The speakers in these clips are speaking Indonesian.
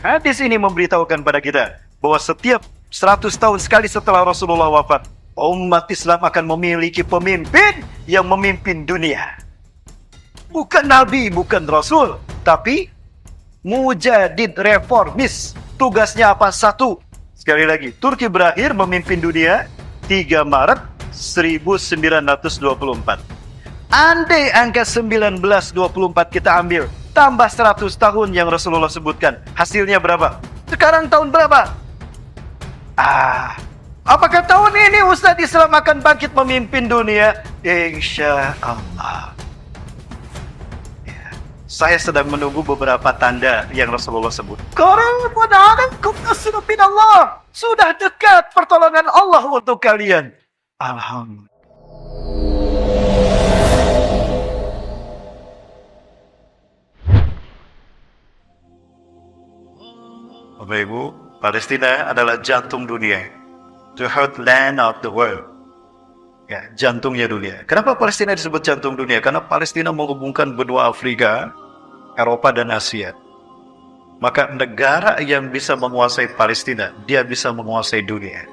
Hadis ini memberitahukan pada kita bahwa setiap 100 tahun sekali setelah Rasulullah wafat, umat Islam akan memiliki pemimpin yang memimpin dunia. Bukan nabi, bukan rasul, tapi mujadid, reformis. Tugasnya apa? Satu. Sekali lagi, Turki berakhir memimpin dunia 3 Maret 1924. Andai angka 1924 kita ambil, tambah 100 tahun yang Rasulullah sebutkan, hasilnya berapa? Sekarang tahun berapa? Apakah tahun ini Ustadz Islam akan bangkit memimpin dunia? Insya Allah. Saya sedang menunggu beberapa tanda yang Rasulullah sebut. Qaribun alaikum nasrun minallah. Sudah dekat pertolongan Allah untuk kalian. Alhamdulillah. Bapak Ibu, Palestina adalah jantung dunia. The heartland of the world. Ya, jantungnya dunia. Kenapa Palestina disebut jantung dunia? Karena Palestina menghubungkan benua Afrika, Eropa, dan Asia. Maka negara yang bisa menguasai Palestina, dia bisa menguasai dunia.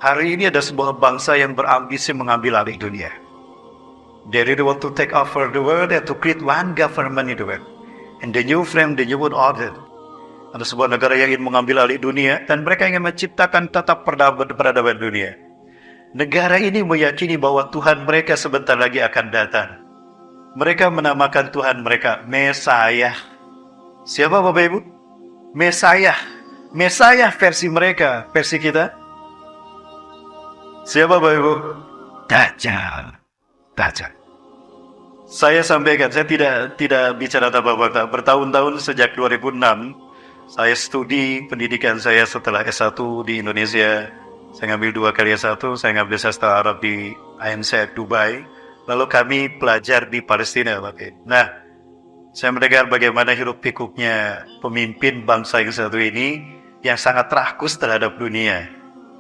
Hari ini ada sebuah bangsa yang berambisi mengambil alih dunia. They really want to take over the world and to create one government in the world. And the new frame, the new world order. Ada sebuah negara yang ingin mengambil alih dunia, dan mereka ingin menciptakan tata peradaban dunia. Negara ini meyakini bahwa Tuhan mereka sebentar lagi akan datang. Mereka menamakan Tuhan mereka Mesayah. Siapa Bapak Ibu? Mesayah. Mesayah versi mereka, versi kita. Siapa Bapak Ibu? Dajjal. Dajjal. Saya sampaikan, saya tidak bicara tanpa bertahun-tahun sejak 2006. Saya studi pendidikan saya setelah S1 di Indonesia. Saya ngambil 2 kali S1, saya ngambil sastra Arab di INSEAD Dubai. Lalu kami belajar di Palestina. Nah, saya mendengar bagaimana hiruk pikuknya pemimpin bangsa yang satu ini yang sangat rakus terhadap dunia.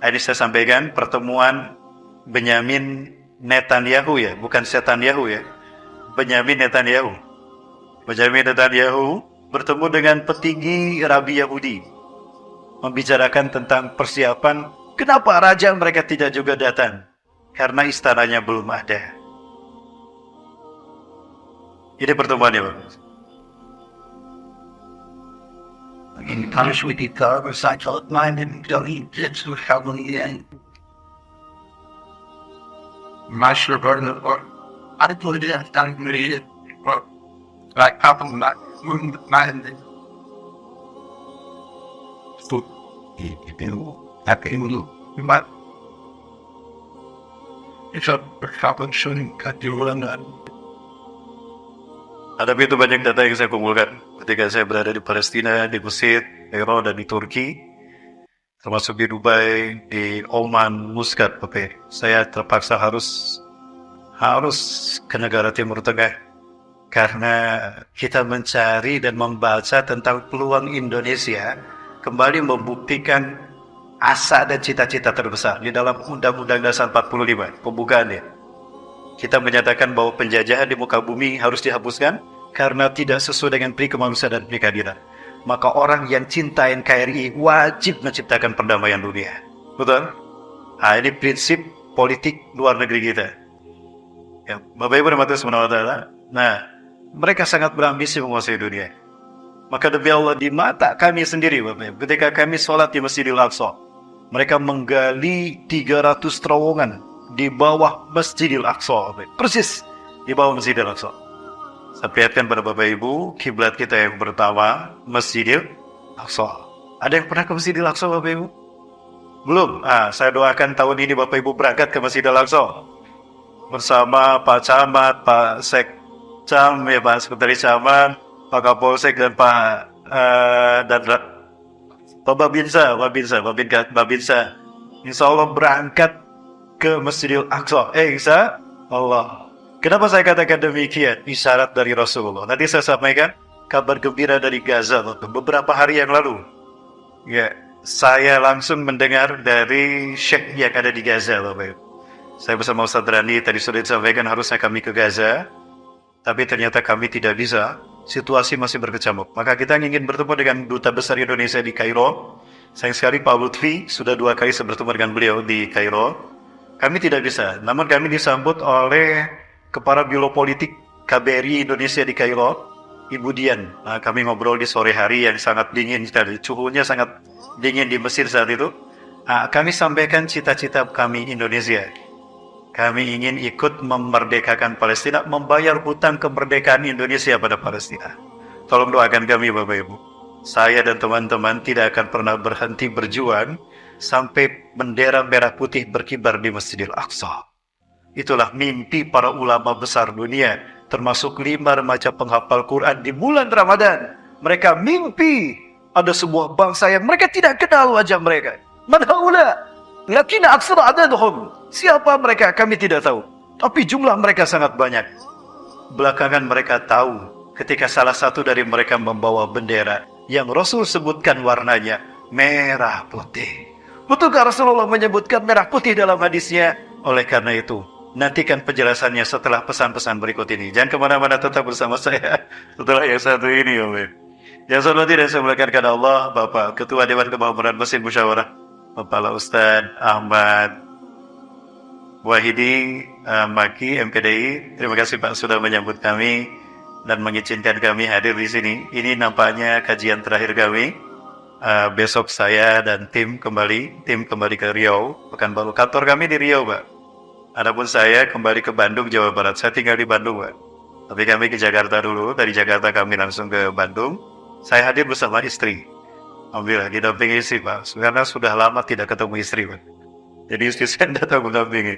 Ini saya sampaikan pertemuan Benyamin Netanyahu ya, bukan Setanyahu ya. Benyamin Netanyahu. Benyamin Netanyahu bertemu dengan petinggi Rabi Yahudi. Membicarakan tentang persiapan kenapa raja mereka tidak juga datang. Karena istananya belum ada. Ini pertemuannya, Pak. In punish with the cover, I told mine and don't eat it to help me in. Master burden or I put it in, I read it. Like happen not moving mind. So, happy with but it's a happen shouldn't cut you on that. Ada begitu banyak data yang saya kumpulkan ketika saya berada di Palestina, di Mesir, Iran, dan di Turki, termasuk di Dubai, di Oman, Muscat, saya terpaksa harus ke negara Timur Tengah karena kita mencari dan membaca tentang peluang Indonesia kembali membuktikan asa dan cita-cita terbesar di dalam Undang-Undang Dasar 45 pembukaannya. Kita menyatakan bahwa penjajahan di muka bumi harus dihapuskan karena tidak sesuai dengan pri kemanusiaan dan pri keadilan. Maka orang yang cinta NKRI wajib menciptakan perdamaian dunia. Betul? Nah, ini prinsip politik luar negeri kita. Ya, Bapak Ibu dan Subhanahu wa taala. Nah, mereka sangat berambisi menguasai dunia. Maka demi Allah di mata kami sendiri, Bapak Ibu, ketika kami sholat di Masjidil Aqsa, mereka menggali 300 terowongan di bawah Masjidil Aqsa, persis di bawah Masjidil Aqsa. Saya perlihatkan pada Bapak Ibu, kiblat kita yang pertama Masjidil Aqsa. Ada yang pernah ke Masjidil Aqsa, Bapak Ibu? Belum? Saya doakan tahun ini Bapak Ibu berangkat ke Masjidil Aqsa bersama Pak Camat, Pak Sekcam, ya Pak Sekretaris Camat, Pak Kapolsek dan Pak Babinsa. Insya Allah berangkat ke Masjidil Aqsa. Insya Allah. Kenapa saya katakan demikian? Isyarat dari Rasulullah. Nanti saya sampaikan kabar gembira dari Gaza beberapa hari yang lalu. Ya, saya langsung mendengar dari Syekh yang ada di Gaza, Bapak. Saya bersama Ustaz Rani tadi sudah disampaikan harusnya kami ke Gaza, tapi ternyata kami tidak bisa situasi masih berkecamuk. Maka kita ingin bertemu dengan Duta Besar Indonesia di Kairo. Sayang sekali Pak Lutfi sudah 2 kali saya bertemu dengan beliau di Kairo. Kami tidak bisa, namun kami disambut oleh Kepala Biro Politik KBRI Indonesia di Kairo, Ibu Dian. Nah, kami ngobrol di sore hari yang sangat dingin sekali. Suhunya sangat dingin di Mesir saat itu. Kami sampaikan cita-cita kami Indonesia. Kami ingin ikut memerdekakan Palestina, membayar hutang kemerdekaan Indonesia pada Palestina. Tolong doakan kami Bapak Ibu. Saya dan teman-teman tidak akan pernah berhenti berjuang sampai bendera merah putih berkibar di Masjidil Aqsa. Itulah mimpi para ulama besar dunia, termasuk 5 remaja penghafal Quran di bulan Ramadan. Mereka mimpi ada sebuah bangsa yang mereka tidak kenal wajah mereka. Man haula? Lakin aksara adaduhum. Siapa mereka? Kami tidak tahu. Tapi jumlah mereka sangat banyak. Belakangan mereka tahu ketika salah satu dari mereka membawa bendera yang Rasul sebutkan warnanya merah putih. Betulkah Rasulullah menyebutkan merah putih dalam hadisnya? Oleh karena itu, nantikan penjelasannya setelah pesan-pesan berikut ini. Jangan kemana-mana, tetap bersama saya setelah yang satu ini. Yang saya hormati dan saya muliakan karena Allah, Bapak Ketua Dewan Kemakmuran Masjid Musyawarah, Bapak Ustadz Ahmad Wahidi Maki MPDI. Terima kasih Pak sudah menyambut kami dan mengizinkan kami hadir di sini. Ini nampaknya kajian terakhir kami. Besok saya dan tim kembali ke Riau, Pekanbaru. Kantor kami di Riau, Pak. Adapun saya kembali ke Bandung, Jawa Barat. Saya tinggal di Bandung, Pak. Tapi kami ke Jakarta dulu. Dari Jakarta kami langsung ke Bandung. Saya hadir bersama istri. Alhamdulillah, didampingi istri, Pak. Karena sudah lama tidak ketemu istri, Pak. Jadi istri saya datang mendampingi.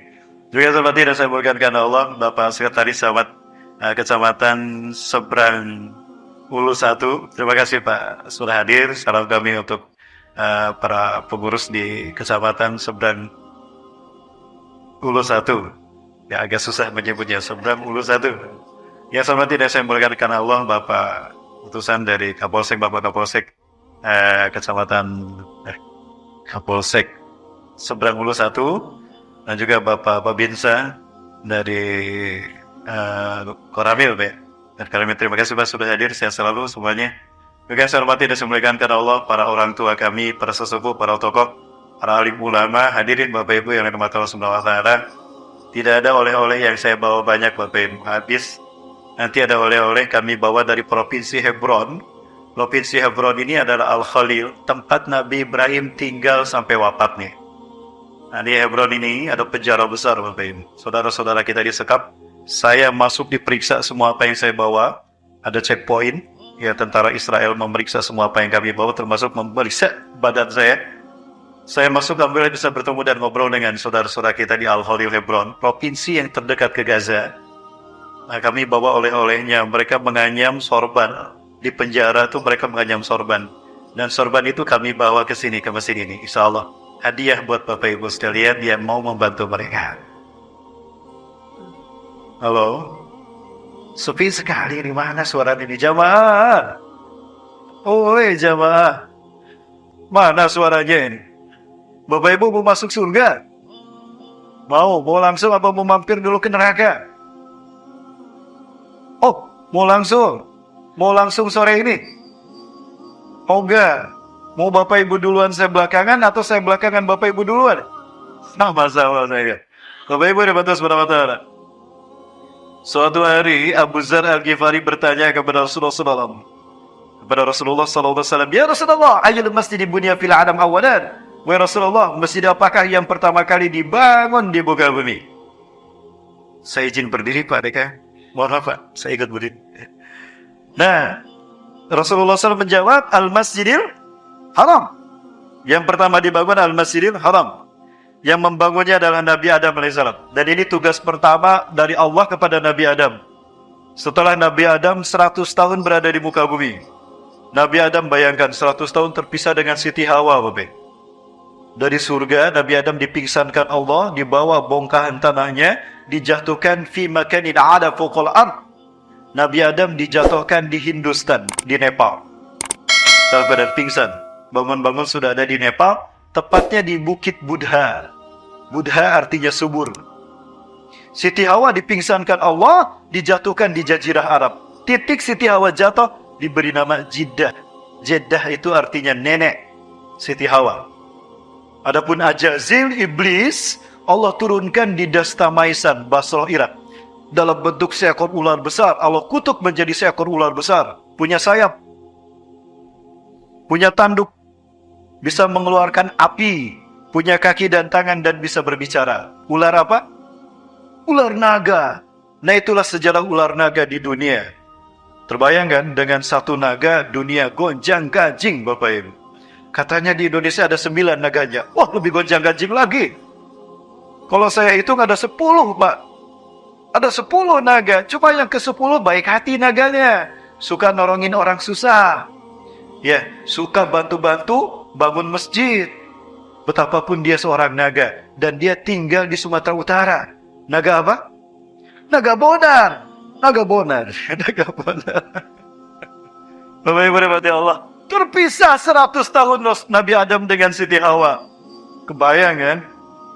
Juga seperti yang saya muliakan karena Allah, Bapak Sekretaris Camat Kecamatan Seberang Ulu 1. Terima kasih Pak sudah hadir. Salam kami untuk para pengurus di Kecamatan Seberang Ulu 1. Ya agak susah menyebutnya, Seberang Ulu 1. Ya sama tidak saya muliakan karena Allah, Bapak utusan dari Kapolsek, Bapak Kapolsek Kapolsek Seberang Ulu 1, dan juga Bapak Babinsa dari Koramil, Pak. Dan kami terima kasih Pak sudah hadir, sehat selalu semuanya. Juga saya hormati dan saya muliakan karena Allah, para orang tua kami, para sesepuh, para tokoh, para alim ulama, hadirin Bapak Ibu yang dirahmati Allah Subhanahu wa taala. Tidak ada oleh-oleh yang saya bawa banyak Bapak Ibu, habis. Nanti ada oleh-oleh kami bawa dari Provinsi Hebron. Provinsi Hebron ini adalah Al-Khalil, tempat Nabi Ibrahim tinggal sampai wafatnya. Nah, di Hebron ini ada penjara besar Bapak Ibu. Saudara-saudara kita disekap. Saya masuk diperiksa semua apa yang saya bawa. Ada checkpoint, ya tentara Israel memeriksa semua apa yang kami bawa, termasuk memeriksa badan saya. Saya masuk, alhamdulillah bisa bertemu dan ngobrol dengan saudara-saudara kita di Al-Khalil Hebron, provinsi yang terdekat ke Gaza. Nah, kami bawa oleh-olehnya. Mereka menganyam sorban. Di penjara tuh mereka menganyam sorban. Dan sorban itu kami bawa ke sini, ke mesin ini. Insya Allah hadiah buat Bapak Ibu sekalian yang mau membantu mereka. Halo, sepi sekali. Di mana suara ini jamaah? Oi jamaah, mana suaranya ini? Bapak Ibu mau masuk surga? Mau langsung apa mau mampir dulu ke neraka? Oh, mau langsung sore ini? Oh enggak, mau Bapak Ibu duluan saya belakangan atau saya belakangan Bapak Ibu duluan? Nah masalah saya. Bapak Ibu ada batas berapa? Suatu hari Abu Dzar Al-Ghifari bertanya kepada Rasulullah SAW, Ya Rasulullah, ayyul masjidin bunya fil alam awalan? Wahai Rasulullah, masjid apakah yang pertama kali dibangun di muka bumi? Saya izin berdiri Pak Deka. Mohon maaf Pak, saya ikut berdiri. Nah, Rasulullah SAW menjawab, Al-Masjidil Haram. Yang pertama dibangun Al-Masjidil Haram. Yang membangunnya adalah Nabi Adam AS. Dan ini tugas pertama dari Allah kepada Nabi Adam. Setelah Nabi Adam 100 tahun berada di muka bumi. Nabi Adam bayangkan 100 tahun terpisah dengan Siti Hawa, Bapak. Dari surga, Nabi Adam dipingsankan Allah, dibawa bongkahan tanahnya, dijatuhkan fi makanin ada fawqal ard. Nabi Adam dijatuhkan di Hindustan, di Nepal. Dalam keadaan pingsan. Bangun-bangun sudah ada di Nepal, tepatnya di Bukit Budha. Budha artinya subur. Siti Hawa dipingsankan Allah, dijatuhkan di Jazirah Arab. titik Siti Hawa jatuh, diberi nama Jeddah. Jeddah itu artinya nenek Siti Hawa. Adapun Ajazil, iblis, Allah turunkan di Dastamaisan, Basrah, Irak. Dalam bentuk seekor ular besar. Allah kutuk menjadi seekor ular besar. Punya sayap. Punya tanduk. Bisa mengeluarkan api. Punya kaki dan tangan dan bisa berbicara. Ular apa? Ular naga. Nah, itulah sejarah ular naga di dunia. Terbayangkan dengan satu naga dunia gonjang ganjing, Bapak Ibu. Katanya di Indonesia ada 9 naganya. Wah, lebih gonjang ganjing lagi. Kalau saya hitung ada 10, Pak. Ada 10 naga. Cuma yang ke-10 baik hati naganya. Suka nolongin orang susah. Ya, suka bantu-bantu bangun masjid. Betapapun dia seorang naga. Dan dia tinggal di Sumatera Utara. Naga apa? Naga Bonar. Naga Bonar. Naga Bonar. Bapak Ibu rahmati Allah. Terpisah 100 tahun Nabi Adam dengan Siti Hawa. Kebayang kan?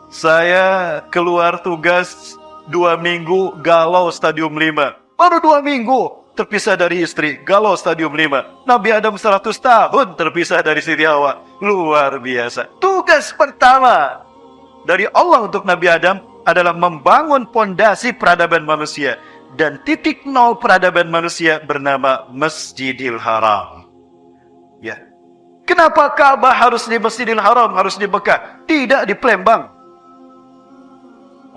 Saya keluar tugas 2 minggu galau stadium 5. Baru 2 minggu terpisah dari istri, galau stadium 5. Nabi Adam 100 tahun terpisah dari Siti Hawa. Luar biasa. Tugas pertama dari Allah untuk Nabi Adam adalah membangun pondasi peradaban manusia. Dan titik nol peradaban manusia bernama Masjidil Haram. Ya. Kenapa Ka'bah harus di Masjidil Haram, harus di Mekah, tidak di Palembang?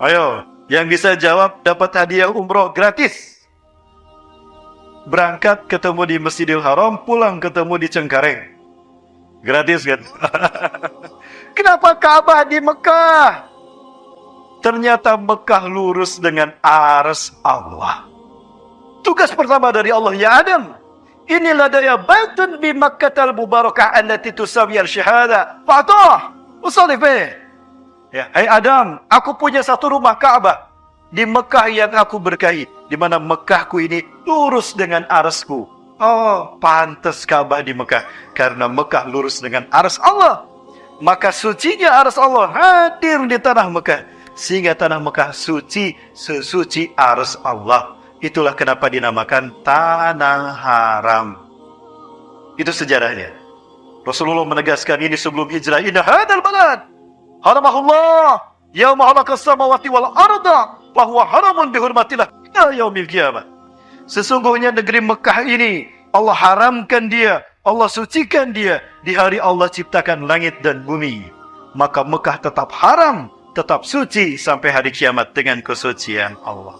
Ayo, yang bisa jawab dapat hadiah umroh gratis. Berangkat ketemu di Masjidil Haram, pulang ketemu di Cengkareng. Gratis kan? Kenapa Ka'bah di Mekah? Ternyata Mekah lurus dengan arsy Allah. Tugas pertama dari Allah, ya Adam, inilah daya baitun bi Makkatal mubarakah allati tusawi al-syahada. Fa'tuh, usalli fihi. Ya, hai Adam, aku punya satu rumah Ka'bah di Mekah yang aku berkahi, di mana Mekahku ini lurus dengan arsy-Ku. Oh, pantas Ka'bah di Mekah karena Mekah lurus dengan arsy Allah. Maka sucinya arsy Allah hadir di tanah Mekah, sehingga tanah Mekah suci sesuci arsy Allah. Itulah kenapa dinamakan tanah haram. Itu sejarahnya. Rasulullah menegaskan ini sebelum hijrah. Inna hadal balad haramahullah yauma khalaqas samawati wal arda wa huwa haramun bihurmatillah ila yaumil qiyamah. Sesungguhnya negeri Mekah ini Allah haramkan dia, Allah sucikan dia di hari Allah ciptakan langit dan bumi. Maka Mekah tetap haram, tetap suci sampai hari kiamat dengan kesucian Allah.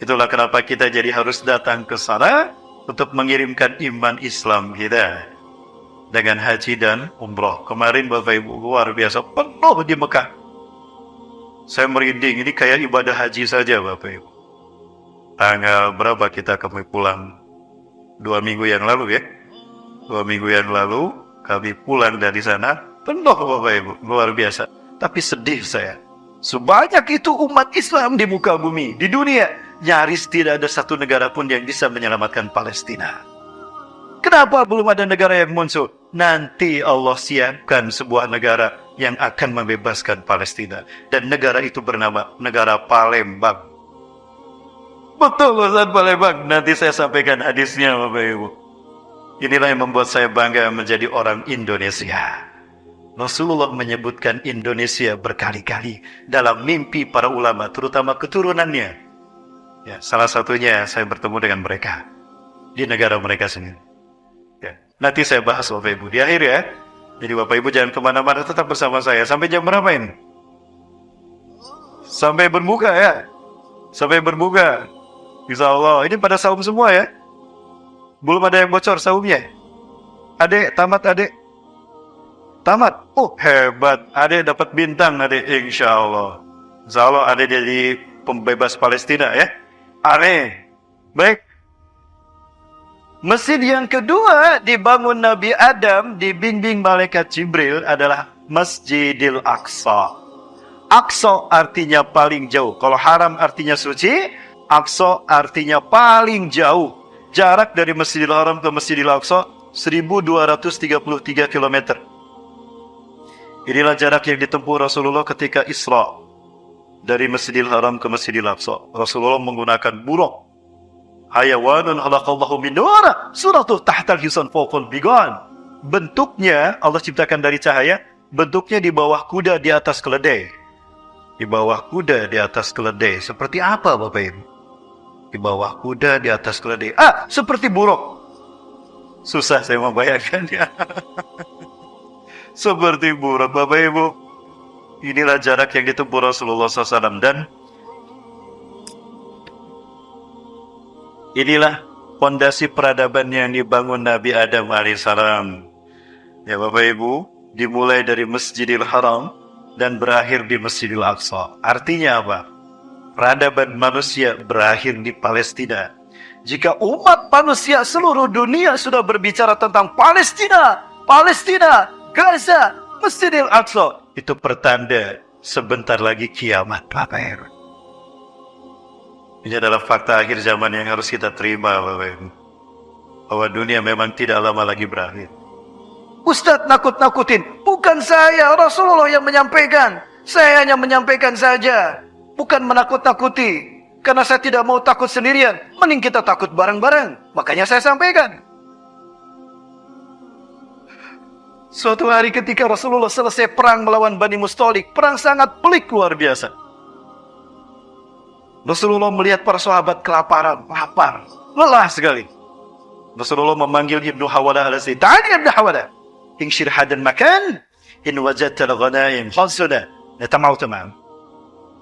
Itulah kenapa kita jadi harus datang ke sana untuk mengirimkan iman Islam kita dengan haji dan umroh. Kemarin Bapak Ibu luar biasa penuh di Mekah. Saya merinding, ini kayak ibadah haji saja Bapak Ibu. Tanggal berapa kita kami pulang? 2 minggu yang lalu ya. 2 minggu yang lalu kami pulang dari sana penuh Bapak Ibu, luar biasa. Tapi sedih saya. Sebanyak itu umat Islam di muka bumi, di dunia, nyaris tidak ada satu negara pun yang bisa menyelamatkan Palestina. Kenapa belum ada negara yang muncul? Nanti Allah siapkan sebuah negara yang akan membebaskan Palestina. Dan negara itu bernama negara Palembang. Betul Ustaz, Palembang. Nanti saya sampaikan hadisnya Bapak Ibu. Inilah yang membuat saya bangga menjadi orang Indonesia. Rasulullah menyebutkan Indonesia berkali-kali dalam mimpi para ulama, terutama keturunannya. Ya, salah satunya saya bertemu dengan mereka di negara mereka sendiri. Ya, nanti saya bahas Bapak Ibu di akhir ya. Jadi Bapak Ibu jangan kemana-mana, tetap bersama saya. Sampai jam berapa ini? Sampai berbuka ya. Sampai berbuka. Insya Allah. Ini pada saum semua ya. Belum ada yang bocor saumnya. Adek, tamat adek. Tamat. Oh hebat. Adek dapat bintang adek. Insya Allah. Insya Allah adek jadi pembebas Palestina ya. Aneh. Baik. Masjid yang kedua dibangun Nabi Adam, dibimbing malaikat Jibril adalah Masjidil Aqsa. Aqsa artinya paling jauh. Kalau haram artinya suci, Aqsa artinya paling jauh. Jarak dari Masjidil Haram ke Masjidil Aqsa 1233 km. Inilah jarak yang ditempuh Rasulullah ketika Isra dari Masjidil Haram ke Masjidil Aqsa. Rasulullah menggunakan buruk. Hayawanun khalaqallahu min nur, suratuh tahtal hisan fawqal bigan. Bentuknya Allah ciptakan dari cahaya, bentuknya di bawah kuda di atas keledai. Di bawah kuda di atas keledai. Seperti apa Bapak Ibu? Di bawah kuda di atas keledai. Seperti buruk. Susah saya membayangkannya. Seperti buruk Bapak Ibu. Inilah jarak yang ditempuh Rasulullah SAW. Dan inilah fondasi peradaban yang dibangun Nabi Adam alaihissalam. Ya Bapak Ibu, dimulai dari Masjidil Haram dan berakhir di Masjidil Aqsa. Artinya apa? Peradaban manusia berakhir di Palestina. Jika umat manusia seluruh dunia sudah berbicara tentang Palestina, Gaza, Masjidil Aqsa, itu pertanda sebentar lagi kiamat. Bapak Ibu, ini adalah fakta akhir zaman yang harus kita terima, Bapak Ibu. Bahwa dunia memang tidak lama lagi berakhir. Ustadz nakut-nakutin. Bukan saya, Rasulullah yang menyampaikan. Saya hanya menyampaikan saja. Bukan menakut-nakuti. Karena saya tidak mau takut sendirian. Mending kita takut bareng-bareng. Makanya saya sampaikan. Suatu hari ketika Rasulullah selesai perang melawan Bani Mustalik. Perang sangat pelik luar biasa. Rasulullah melihat para sahabat kelaparan, lapar, lelah sekali. Rasulullah memanggil Ibnu Hawalah al-Asadi. Ta'ali Ibnu Hawalah. Ingshir hadan makan. In wajadta al-ghanaim khalsuna. Natama'u-tama'am.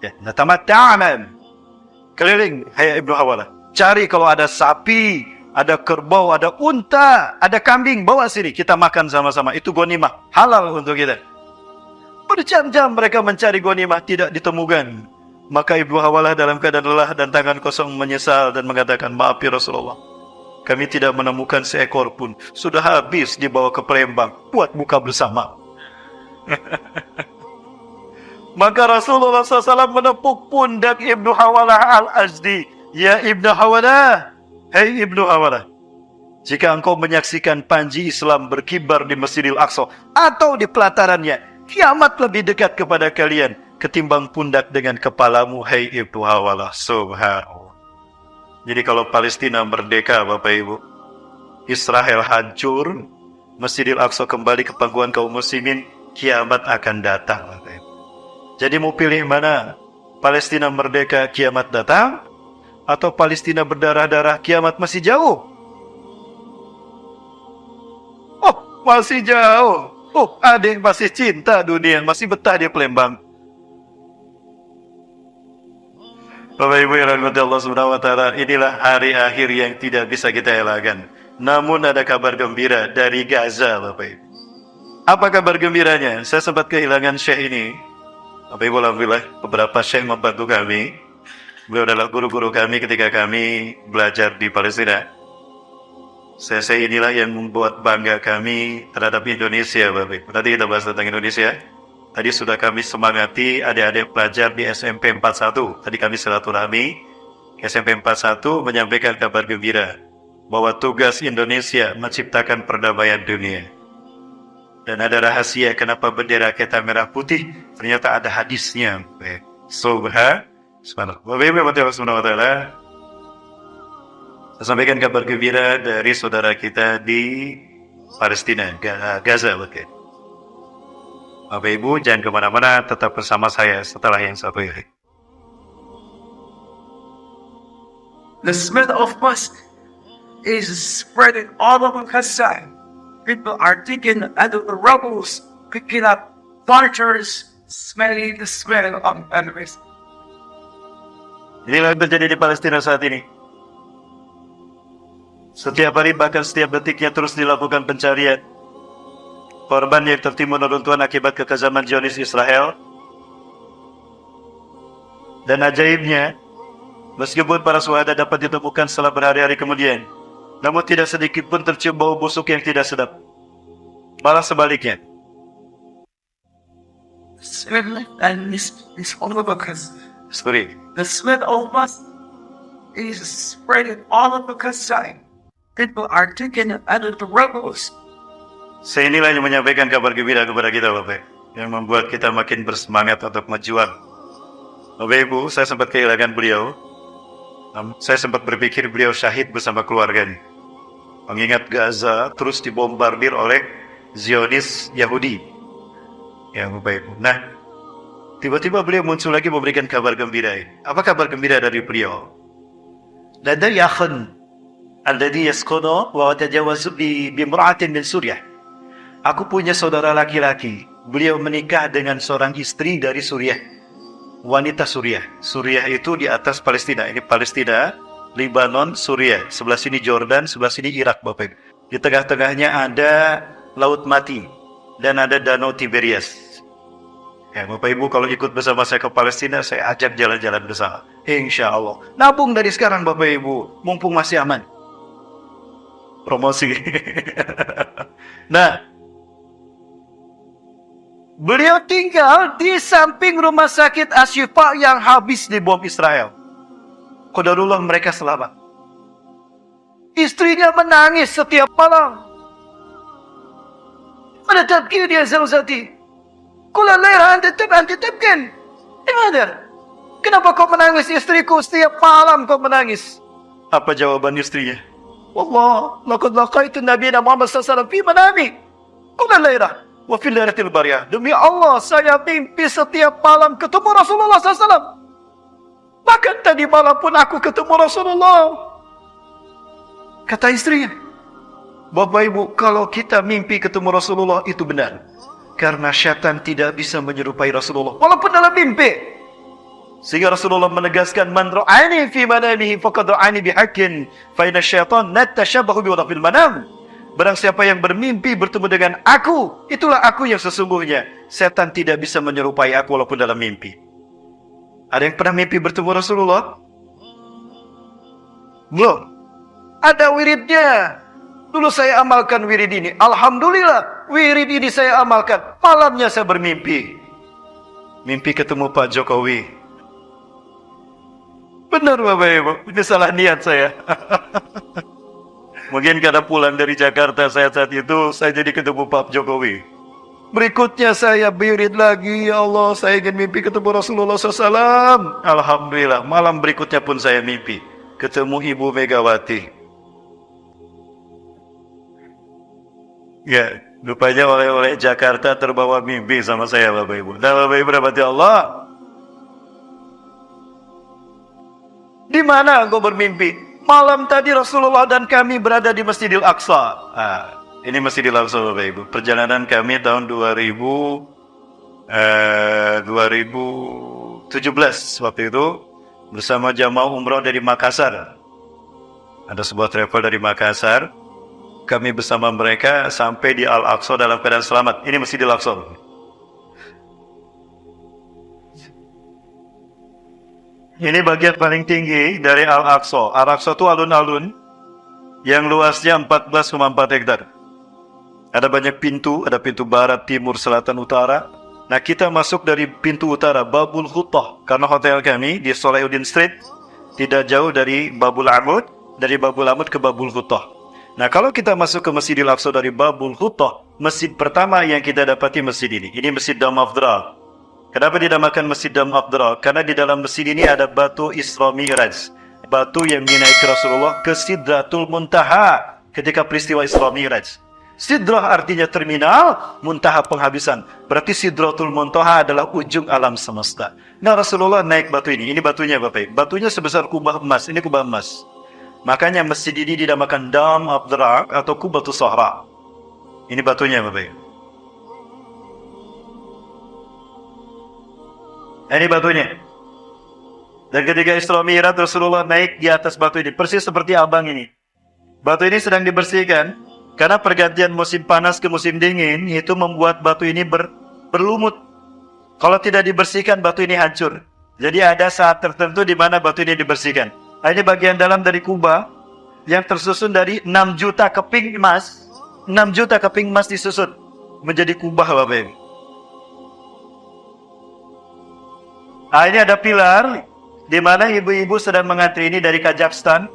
Ya, natamatta'amam. Keliling, hai Ibnu Hawalah. Cari kalau ada sapi, ada kerbau, ada unta, ada kambing. Bawa sini, kita makan sama-sama. Itu ghanimah. Halal untuk kita. Berjam-jam mereka mencari ghanimah, tidak ditemukan. Maka Ibnu Hawalah dalam keadaan lelah dan tangan kosong menyesal dan mengatakan, maaf ya Rasulullah, kami tidak menemukan seekor pun. Sudah habis dibawa ke Palembang. Buat buka bersama. Maka Rasulullah SAW menepuk pundak Ibnu Hawalah al-Azdi. Ya Ibnu Hawalah. Hei Ibnu Hawalah. Jika engkau menyaksikan panji Islam berkibar di Masjidil Aqsa atau di pelatarannya, kiamat lebih dekat kepada kalian ketimbang pundak dengan kepalamu, hai Ibnu Hawalah. Subhanallah. Jadi kalau Palestina merdeka, Bapak Ibu, Israel hancur, Masjidil Aqsa kembali ke pangkuan kaum muslimin, kiamat akan datang, Bapak Ibu. Jadi mau pilih mana? Palestina merdeka, kiamat datang, atau Palestina berdarah-darah, kiamat masih jauh? Oh, masih jauh. Oh, adik masih cinta dunia, masih betah di Palembang. Bapak Ibu yang dirahmati Allah Subhanahu wa taala, inilah hari akhir yang tidak bisa kita elakkan. Namun ada kabar gembira dari Gaza, Bapak Ibu. Apa kabar gembiranya? Saya sempat kehilangan Syekh ini. Bapak Ibu, alhamdulillah beberapa Syekh membantu kami. Beliau adalah guru-guru kami ketika kami belajar di Palestina. Syekh inilah yang membuat bangga kami terhadap Indonesia, Bapak Ibu. Nanti kita bahas tentang Indonesia. Tadi sudah kami semangati adik-adik pelajar di SMP 41. Tadi kami silaturahmi SMP 41 menyampaikan kabar gembira bahwa tugas Indonesia menciptakan perdamaian dunia. Dan ada rahasia kenapa bendera kita merah putih, ternyata ada hadisnya. Subhanallah. Bapak Ibu Allah Subhanahu wa taala, saya sampaikan kabar gembira dari saudara kita di Palestina, Gaza, Bapak Ibu. Bapak Ibu jangan kemana-mana, tetap bersama saya setelah yang satu ini. The smell of musk is spreading all over Gaza. People are digging under the rubbles, picking up furnitures, smelling the smell of enemies. Inilah yang terjadi di Palestina saat ini. Setiap hari, bahkan setiap detiknya terus dilakukan pencarian. Korban yang tertimbun reruntuhan akibat kekejaman Zionis Israel. Dan ajaibnya, meskipun para syuhada dapat ditemukan setelah berhari-hari kemudian, namun tidak sedikit pun tercium bau busuk yang tidak sedap. Malah sebaliknya. The smell and is all over Gaza. Sorry. The smell of musk is spreading all over Gaza. People are digging under the rubbles. Saya inilah yang menyampaikan kabar gembira kepada kita, Bapak, yang membuat kita makin bersemangat untuk berjuang. Bapak Ibu, saya sempat kehilangan beliau. Saya sempat berpikir beliau syahid bersama keluarganya. Mengingat Gaza terus dibombardir oleh Zionis Yahudi. Ya, Bapak Ibu. Nah, tiba-tiba beliau muncul lagi memberikan kabar gembira. Apa kabar gembira dari beliau? Ladai akhan alladhi yaskunu wa tajawazu bi imra'atin min Suriah. Aku punya saudara laki-laki. Beliau menikah dengan seorang istri dari Suriah. Wanita Suriah. Suriah itu di atas Palestina. Ini Palestina, Lebanon, Suriah. Sebelah sini Jordan, sebelah sini Irak, Bapak Ibu. Di tengah-tengahnya ada Laut Mati dan ada Danau Tiberias. Ya, Bapak Ibu kalau ikut bersama saya ke Palestina, saya ajak jalan-jalan bersama. Insya Allah. Nabung dari sekarang, Bapak Ibu, mumpung masih aman. Promosi. Nah, beliau tinggal di samping rumah sakit Asyifa yang habis dibom Israel. Qadarullah mereka selamat. Istrinya menangis setiap malam. Mana tabkir ya Zawzati? Kula laila anta tabkin. Gimana? Kenapa kau menangis istriku? Setiap malam kau menangis. Apa jawaban istrinya? Wallah, laqad laqaitu nabiyana Muhammad sallallahu alaihi wasallam fi manami. Kula laila wa fil lailatil bariyah. Demi Allah, saya mimpi setiap malam ketemu Rasulullah sallallahu alaihi wasallam. Bahkan tadi malam pun aku ketemu Rasulullah. Kata istrinya, Bapak Ibu, kalau kita mimpi ketemu Rasulullah itu benar. Karena syaitan tidak bisa menyerupai Rasulullah walaupun dalam mimpi. Sehingga Rasulullah menegaskan, man ra'ani fi manamihi faqad ra'ani bihaqqin fa inna syaitan natashabahu bi fil manam. Barang siapa yang bermimpi bertemu dengan aku, itulah aku yang sesungguhnya. Setan tidak bisa menyerupai aku walaupun dalam mimpi. Ada yang pernah mimpi bertemu Rasulullah? Belum. Ada wiridnya. Dulu saya amalkan wirid ini. Alhamdulillah, wirid ini saya amalkan. Malamnya saya bermimpi. Mimpi ketemu Pak Jokowi. Benar Bapak Ibu, ini salah niat saya. Mungkin karena pulang dari Jakarta saat itu, saya jadi ketemu Pak Jokowi. Berikutnya saya wirid lagi, ya Allah, saya ingin mimpi ketemu Rasulullah SAW. Alhamdulillah, malam berikutnya pun saya mimpi. Ketemu Ibu Megawati. Ya, rupanya oleh Jakarta terbawa mimpi sama saya Bapak Ibu. Nah Bapak Ibu rahmati Allah. Di mana engkau bermimpi? Malam tadi Rasulullah dan kami berada di Masjidil Aqsa. Ini Masjidil Aqsa Bapak Ibu. Perjalanan kami tahun 2017 waktu itu bersama jamaah umrah dari Makassar. Ada sebuah travel dari Makassar. Kami bersama mereka sampai di Al-Aqsa dalam keadaan selamat. Ini Masjidil Aqsa. Ini bagian paling tinggi dari Al-Aqsa. Al-Aqsa itu alun-alun yang luasnya 14,4 hektar. Ada banyak pintu, ada pintu barat, timur, selatan, utara. Nah, kita masuk dari pintu utara, Babul Khuttah. Karena hotel kami di Salahuddin Street tidak jauh dari Babul Amud, dari Babul Amud ke Babul Khuttah. Nah, kalau kita masuk ke Masjidil Aqsa dari Babul Khuttah, masjid pertama yang kita dapati masjid ini. Ini Masjid Dam Afdra. Kenapa dinamakan Masjid Dam Afdra? Karena di dalam masjid ini ada batu Isra Mi'raj. Batu yang menaiki Rasulullah ke Sidratul Muntaha ketika peristiwa Isra Mi'raj. Sidrah artinya terminal, muntaha penghabisan. Berarti Sidratul Muntaha adalah ujung alam semesta. Nah, Rasulullah naik batu ini. Ini batunya Bapak. Batunya sebesar kubah emas. Ini kubah emas. Makanya masjid ini dinamakan Dam Afdra atau Kubatus Sahra. Ini batunya Bapak. Ini batunya. Dan ketika Isra Mi'raj Rasulullah naik di atas batu ini. Persis seperti abang ini. Batu ini sedang dibersihkan. Karena pergantian musim panas ke musim dingin. Itu membuat batu ini berlumut. Kalau tidak dibersihkan batu ini hancur. Jadi ada saat tertentu di mana batu ini dibersihkan. Ini bagian dalam dari kubah yang tersusun dari 6 juta keping emas. 6 juta keping emas disusun menjadi kubah Bapak Ibu. Ini ada pilar di mana ibu-ibu sedang mengantri ini dari Kazakhstan.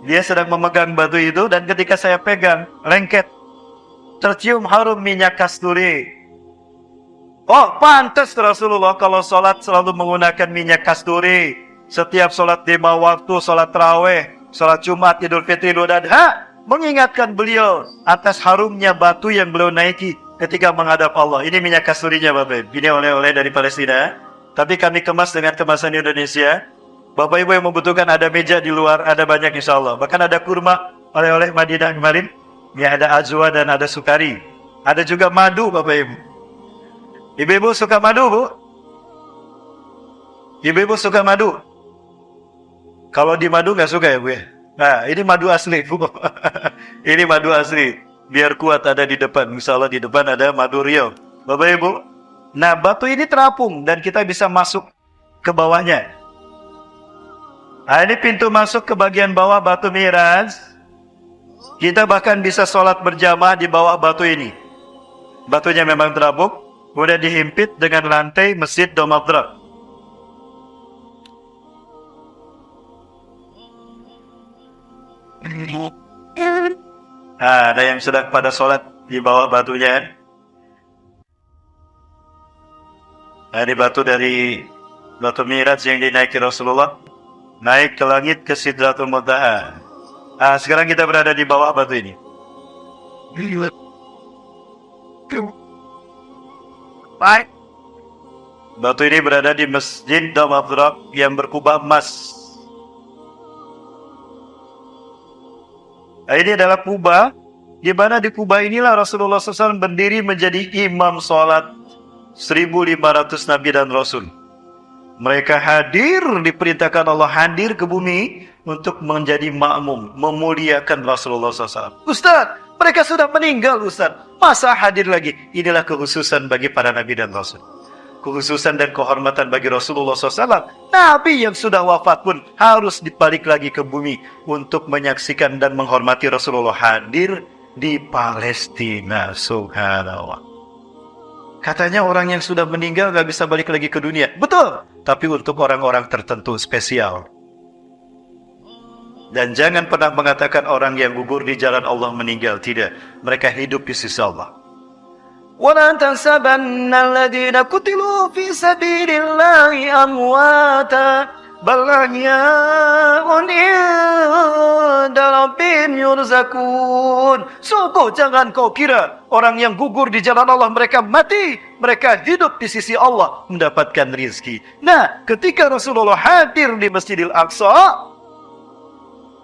Dia sedang memegang batu itu dan ketika saya pegang lengket tercium harum minyak kasturi. Oh, pantas Rasulullah kalau sholat selalu menggunakan minyak kasturi. Setiap sholat 5 waktu, sholat tarawih, sholat Jumat, Idul Fitri, Idul Adha, mengingatkan beliau atas harumnya batu yang beliau naiki ketika menghadap Allah. Ini minyak kasturinya Bapak. Ini oleh-oleh dari Palestina. Tapi kami kemas dengan kemasan Indonesia. Bapak Ibu yang membutuhkan, ada meja di luar, ada banyak insya Allah. Bahkan ada kurma oleh-oleh Madinah kemarin. Ya, ada azwa dan ada sukari. Ada juga madu Bapak Ibu. Ibu-ibu suka madu, Bu? Ibu-ibu suka madu? Kalau di madu nggak suka ya Bu ya? Nah, ini madu asli Bu. Ini madu asli. Biar kuat ada di depan. Insya Allah di depan ada madu Rio. Bapak Ibu. Nah, batu ini terapung dan kita bisa masuk ke bawahnya. Nah, ini pintu masuk ke bagian bawah batu Miraj. Kita bahkan bisa sholat berjamaah di bawah batu ini. Batunya memang terapung, udah dihimpit dengan lantai masjid Domadrak. Nah, ada yang sedang pada sholat di bawah batunya. Nah, ini batu dari batu Miraj yang dinaiki Rasulullah. Naik ke langit ke Sidratul Muntaha. Nah, sekarang kita berada di bawah batu ini. Baik. Batu ini berada di Masjid Domadrak yang berkubah emas. Nah, ini adalah kubah, di mana di kubah inilah Rasulullah SAW berdiri menjadi imam sholat 1.500 Nabi dan Rasul. Mereka hadir, diperintahkan Allah hadir ke bumi untuk menjadi makmum, memuliakan Rasulullah SAW. Ustaz, mereka sudah meninggal Ustaz. Masa hadir lagi? Inilah kekhususan bagi para Nabi dan Rasul. Kekhususan dan kehormatan bagi Rasulullah SAW. Nabi yang sudah wafat pun harus dibalik lagi ke bumi untuk menyaksikan dan menghormati Rasulullah hadir di Palestina. Subhanallah. Katanya orang yang sudah meninggal gak bisa balik lagi ke dunia. Betul. Tapi untuk orang-orang tertentu spesial. Dan jangan pernah mengatakan orang yang gugur di jalan Allah meninggal. Tidak. Mereka hidup di sisi Allah. وَلَا تَحْسَبَنَّ الَّذِينَ قُتِلُوا فِي سَبِيلِ اللَّهِ أَمْوَاتًا بَلْ أَحْيَاءٌ عِندَ رَبِّهِمْ يُرْزَقُونَ. Sungguh jangan kau kira orang yang gugur di jalan Allah mereka mati. Mereka hidup di sisi Allah mendapatkan rizki. Nah, ketika Rasulullah hadir di Masjidil Aqsa,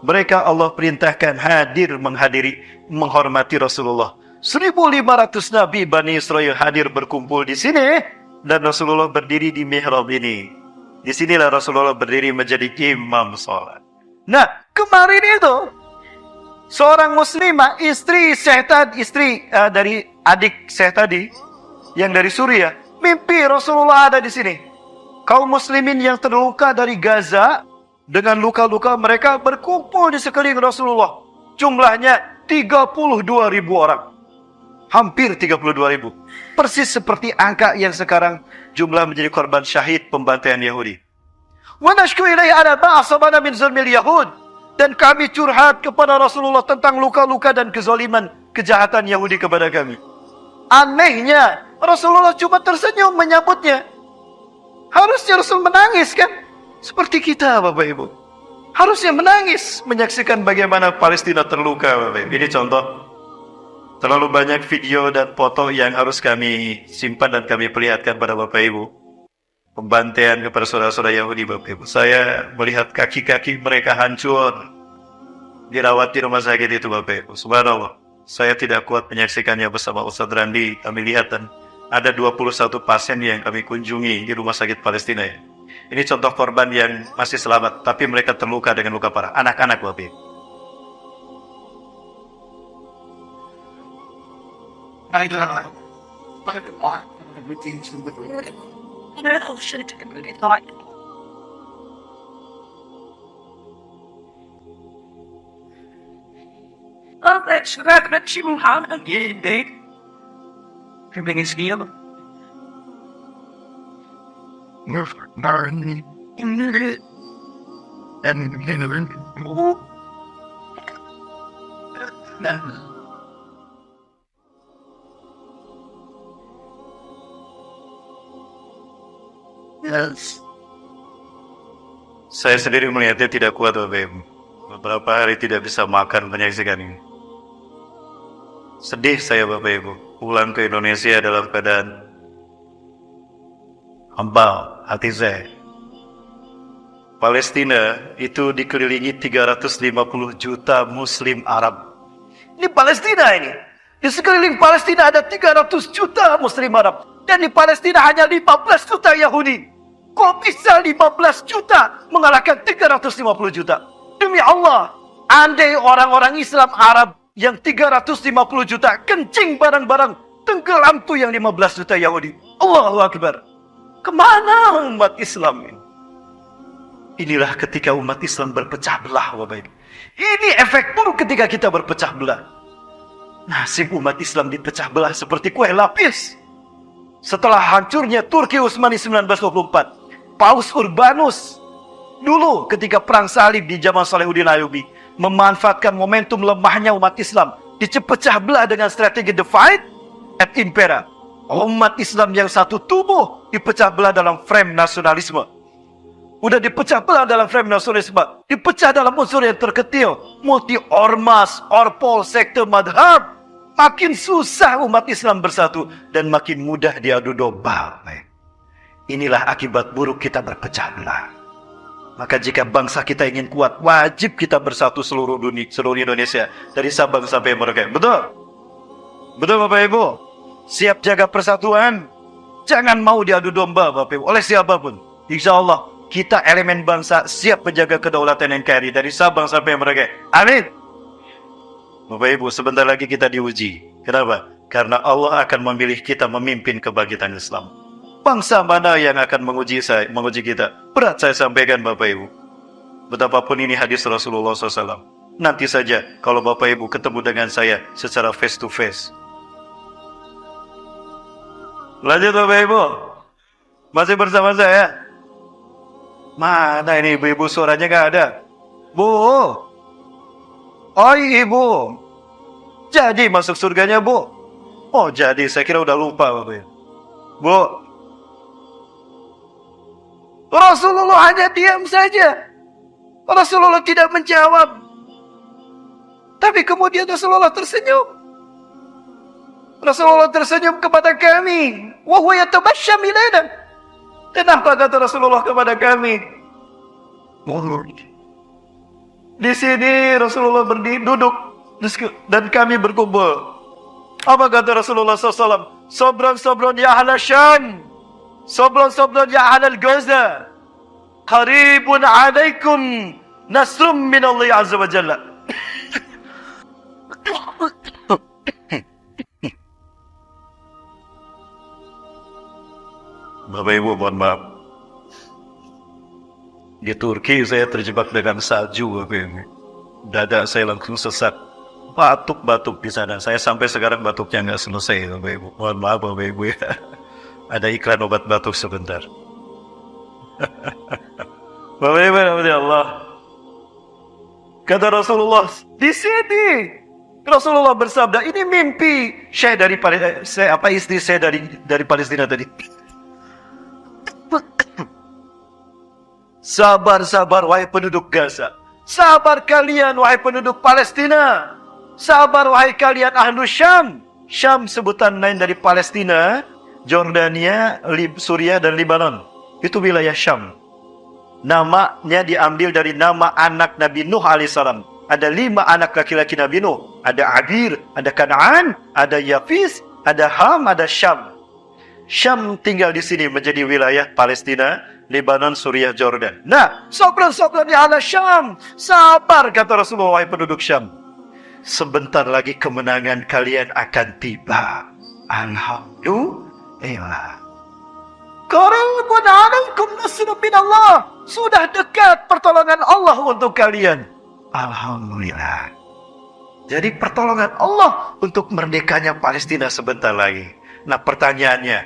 mereka Allah perintahkan hadir menghormati Rasulullah. 1.500 Nabi Bani Israel hadir berkumpul di sini. Dan Rasulullah berdiri di mihrab ini. Di sinilah Rasulullah berdiri menjadi imam sholat. Nah, kemarin itu seorang muslimah, istri dari adik saya tadi yang dari Suriah, mimpi Rasulullah ada di sini. Kaum muslimin yang terluka dari Gaza dengan luka-luka mereka berkumpul di sekeliling Rasulullah. Jumlahnya 32.000 orang. Hampir 32.000. Persis seperti angka yang sekarang jumlah menjadi korban syahid pembantaian Yahudi. Wa nashku ilaihi ala ba'asabana min zulmil Yahud. Dan kami curhat kepada Rasulullah tentang luka-luka dan kezaliman, kejahatan Yahudi kepada kami. Anehnya, Rasulullah cuma tersenyum menyambutnya. Harusnya Rasul menangis kan? Seperti kita Bapak Ibu. Harusnya menangis menyaksikan bagaimana Palestina terluka Bapak Ibu. Ini contoh. Terlalu banyak video dan foto yang harus kami simpan dan kami perlihatkan pada Bapak Ibu. Pembantaian kepada saudara-saudara Yahudi Bapak Ibu. Saya melihat kaki-kaki mereka hancur. Dirawat di rumah sakit itu Bapak Ibu. Subhanallah. Saya tidak kuat menyaksikannya bersama Ustaz Randi. Kami lihat dan ada 21 pasien yang kami kunjungi di rumah sakit Palestina ya. Ini contoh korban yang masih selamat. Tapi mereka terluka dengan luka parah. Anak-anak Bapak Ibu. I don't know. But everything's with it. No, should have really thought. Oh, that's not what you have again, babe. Everything is healed. Yes. Saya sendiri melihatnya tidak kuat, Bapak Ibu. Beberapa hari tidak bisa makan menyaksikan ini. Sedih saya, Bapak Ibu. Pulang ke Indonesia dalam keadaan hamba hati saya. Palestina itu dikelilingi 350 juta Muslim Arab. Ini Palestina ini. Di sekeliling Palestina ada 300 juta Muslim Arab. Dan di Palestina hanya 15 juta Yahudi. Kok bisa 15 juta mengalahkan 350 juta? Demi Allah, andai orang-orang Islam Arab yang 350 juta kencing barang-barang, tenggelam tuh yang 15 juta Yahudi. Allahu Akbar. Kemana umat Islam ini? Inilah ketika umat Islam berpecah belah, Bapak Ibu. Ini efek buruk ketika kita berpecah belah. Nasib umat Islam dipecah belah seperti kue lapis. Setelah hancurnya Turki Utsmani 1924, Paus Urbanus dulu ketika perang salib di zaman Salahuddin Ayyubi memanfaatkan momentum lemahnya umat Islam, dipecah belah dengan strategi divide and impera. Umat Islam yang satu tubuh dipecah belah dalam frame nasionalisme. Udah dipecah belah dalam frame nasionalisme, dipecah dalam unsur yang terketil, multi ormas, orpol, sekte, madhab. Makin susah umat Islam bersatu dan makin mudah diadu domba. Inilah akibat buruk kita berpecah belah. Maka jika bangsa kita ingin kuat, wajib kita bersatu seluruh dunia, seluruh Indonesia, dari Sabang sampai Merauke. Betul? Betul Bapak Ibu? Siap jaga persatuan. Jangan mau diadu domba Bapak Ibu oleh siapapun. Insya Allah kita elemen bangsa siap menjaga kedaulatan NKRI dari Sabang sampai Merauke. Amin. Bapak Ibu, sebentar lagi kita diuji. Kenapa? Karena Allah akan memilih kita memimpin kebangkitan Islam. Bangsa mana yang akan menguji kita? Berat saya sampaikan Bapak Ibu. Betapapun ini hadis Rasulullah SAW. Nanti saja kalau Bapak Ibu ketemu dengan saya secara face to face. Lanjut Bapak Ibu. Masih bersama saya? Mana ini ibu-ibu, suaranya nggak ada? Bu. Oh ibu. Jadi masuk surganya Bu? Oh jadi, saya kira udah lupa Bapak Ibu. Bu. Rasulullah hanya diam saja. Rasulullah tidak menjawab. Tapi kemudian Rasulullah tersenyum. Rasulullah tersenyum kepada kami. Wa huwa yatabassam ilaina. Dan apa kata Rasulullah kepada kami? Di sini Rasulullah berdiri, duduk, dan kami berkumpul. Apa kata Rasulullah SAW? Sobron ya ahla Syam. Sobron ya ahla Gaza. Qaribun alaikum nasrum minallahi azza wa jalla. Bapak Ibu, mohon maaf. Di Turki saya terjebak dengan salju, Bapak Ibu. Dada saya langsung sesak. Batuk-batuk di sana. Saya sampai sekarang batuknya nggak selesai, Bapak Ibu. Mohon maaf, Bapak Ibu ya. Ada iklan obat batuk sebentar. Bapak Ibu, ya Allah. Kata Rasulullah, di sini Rasulullah bersabda, ini mimpi saya dari istri saya dari Palestina tadi. Sabar wahai penduduk Gaza. Sabar kalian wahai penduduk Palestina. Sabar wahai kalian ahlu Syam. Syam sebutan lain dari Palestina, Jordania, Suriah dan Lebanon. Itu wilayah Syam. Namanya diambil dari nama anak Nabi Nuh alaihissalam. Ada 5 anak laki-laki Nabi Nuh. Ada Abir, ada Kanaan, ada Yafis, ada Ham, ada Syam. Syam tinggal di sini menjadi wilayah Palestina, Lebanon, Suriah, Jordan. Nah, sobran di ala Syam. Sabar kata Rasulullah, wahai penduduk Syam. Sebentar lagi kemenangan kalian akan tiba. Alhamdulillah. Qaribun alaikum nasrun minallah. Sudah dekat pertolongan Allah untuk kalian. Alhamdulillah. Jadi pertolongan Allah untuk merdekanya Palestina sebentar lagi. Nah pertanyaannya,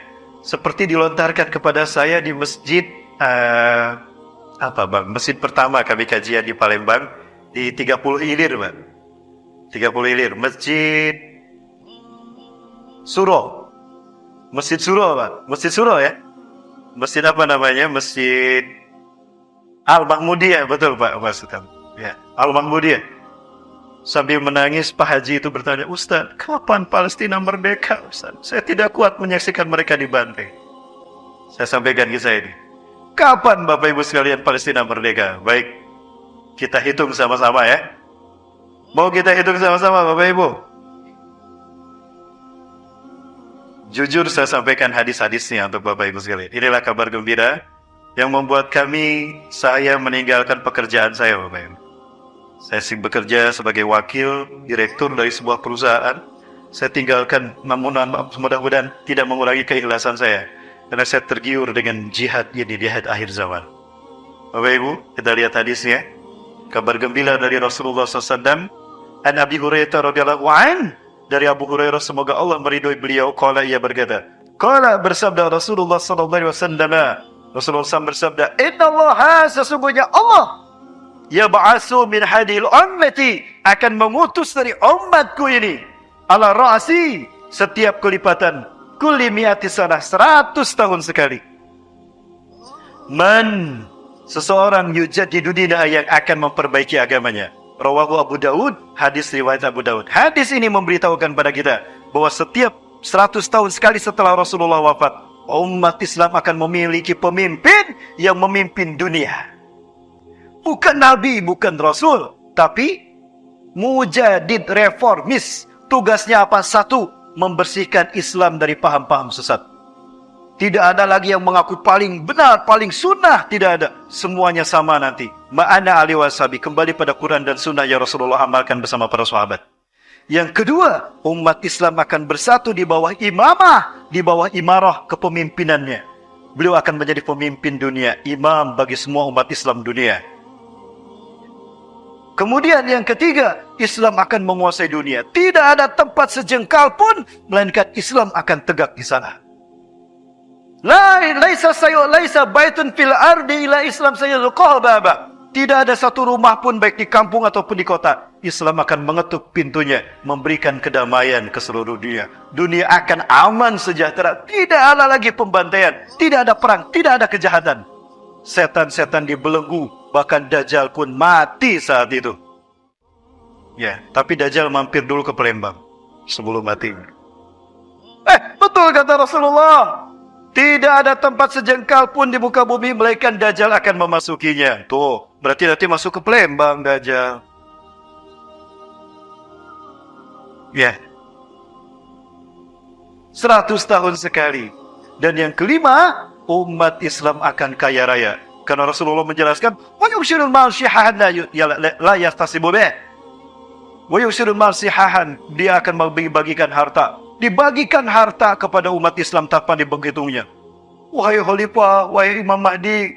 seperti dilontarkan kepada saya di masjid masjid pertama kami kajian di Palembang di 30 Ilir, Pak. 30 Ilir, Masjid Suro. Masjid Suro, Pak. Masjid Suro ya. Masjid apa namanya? Masjid Al-Mahmudiyah, betul Pak maksud kamu. Ya, Al-Mahmudiyah. Sambil menangis, Pak Haji itu bertanya, Ustaz, kapan Palestina merdeka, Ustaz? Saya tidak kuat menyaksikan mereka dibantai. Saya sampaikan kisah ini. Kapan Bapak Ibu sekalian Palestina merdeka? Baik, kita hitung sama-sama ya. Mau kita hitung sama-sama Bapak Ibu? Jujur saya sampaikan hadis-hadisnya untuk Bapak Ibu sekalian. Inilah kabar gembira yang membuat saya meninggalkan pekerjaan saya Bapak Ibu. Saya bekerja sebagai wakil direktur dari sebuah perusahaan. Saya tinggalkan, mudah-mudahan tidak mengurangi keikhlasan saya. Karena saya tergiur dengan jihad ini, jihad akhir zaman. Bapak Ibu, kita lihat hadisnya. Kabar gembira dari Rasulullah SAW. An Abi Hurairah radhiyallahu an, dari Abu Hurairah, semoga Allah meridhoi beliau, qala, ia berkata, qala, bersabda Rasulullah sallallahu alaihi wasallam, Rasulullah SAW bersabda, innallaha, sesungguhnya Allah, yab'asu min hadil ummati, akan mengutus dari umatku ini, ala ra'si, setiap kelipatan, kulli mi'ati sanah, 100 tahun sekali. Man, seseorang yujadidu dinah, yang akan memperbaiki agamanya. Rawahu Abu Daud, hadis riwayat Abu Daud. Hadis ini memberitahukan pada kita bahwa setiap 100 tahun sekali setelah Rasulullah wafat, umat Islam akan memiliki pemimpin yang memimpin dunia. Bukan Nabi, bukan Rasul, tapi mujadid, reformis. Tugasnya apa? Satu, membersihkan Islam dari paham-paham sesat. Tidak ada lagi yang mengaku paling benar, paling sunnah. Tidak ada. Semuanya sama nanti. Ma'ana ali wasabi. Kembali pada Quran dan sunnah yang Rasulullah amalkan bersama para sahabat. Yang kedua, umat Islam akan bersatu di bawah imamah, di bawah imarah kepemimpinannya. Beliau akan menjadi pemimpin dunia, imam bagi semua umat Islam dunia. Kemudian yang ketiga, Islam akan menguasai dunia. Tidak ada tempat sejengkal pun, melainkan Islam akan tegak di sana. Laisa baitun fil ardi ila Islam sayadzuqah baba. Tidak ada satu rumah pun baik di kampung ataupun di kota, Islam akan mengetuk pintunya, memberikan kedamaian ke seluruh dunia. Dunia akan aman sejahtera, tidak ada lagi pembantaian, tidak ada perang, tidak ada kejahatan. Setan-setan dibelenggu, bahkan Dajjal pun mati saat itu. Ya, tapi Dajjal mampir dulu ke Palembang sebelum mati. Betul kata Rasulullah. Tidak ada tempat sejengkal pun di muka bumi melainkan Dajjal akan memasukinya. Tuh, berarti nanti masuk ke Palembang Dajjal. Ya. 100 tahun sekali. Dan yang kelima, umat Islam akan kaya raya. Karena Rasulullah menjelaskan, wa yushirul mal syihahan la yastasibu bih. Wa yushirul mal syihahan, dia akan membagi-bagikan harta. Dibagikan harta kepada umat Islam tanpa dibagihitungnya. Wahai Khalifah, wahai Imam Mahdi,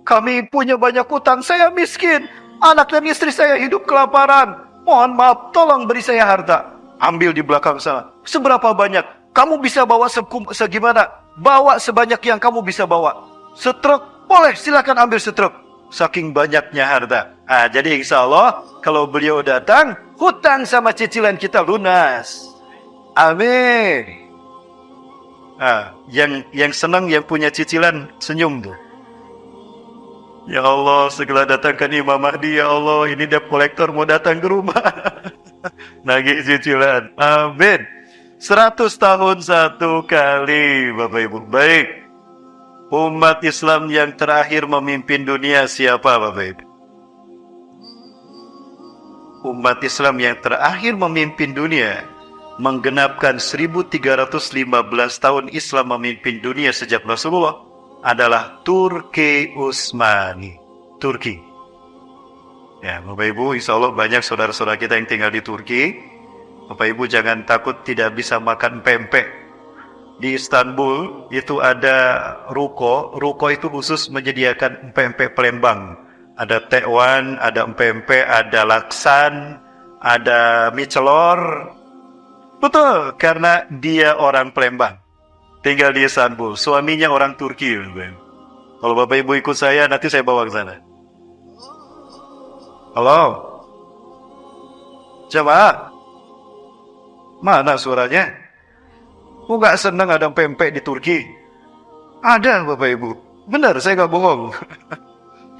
kami punya banyak utang, saya miskin, anak dan istri saya hidup kelaparan. Mohon maaf, tolong beri saya harta. Ambil di belakang sana. Seberapa banyak? Kamu bisa bawa segimana? Bawa sebanyak yang kamu bisa bawa. Setruk, boleh, silakan ambil setruk. Saking banyaknya harta. Jadi insya Allah, kalau beliau datang, hutang sama cicilan kita lunas. Amin. Yang senang yang punya cicilan senyum tuh. Ya Allah, segera datangkan Imam Mahdi. Ya Allah, ini debt kolektor mau datang ke rumah. Nagih cicilan. Amin. 100 tahun satu kali, Bapak Ibu. Baik. Umat Islam yang terakhir memimpin dunia siapa, Bapak Ibu? Umat Islam yang terakhir memimpin dunia, menggenapkan 1315 tahun Islam memimpin dunia sejak Rasulullah, adalah Turki Utsmani. Turki. Ya, Bapak Ibu, insya Allah banyak saudara-saudara kita yang tinggal di Turki. Bapak Ibu jangan takut tidak bisa makan pempek. Di Istanbul itu ada ruko. Ruko itu khusus menyediakan pempek Palembang. Ada tekwan, ada pempek, ada laksan, ada mie celor. Betul, karena dia orang Palembang, tinggal di Istanbul. Suaminya orang Turki. Kalau Bapak Ibu ikut saya, nanti saya bawa ke sana. Halo? Coba. Mana suaranya? Kok gak senang ada pempek di Turki? Ada, Bapak Ibu. Benar, saya gak bohong.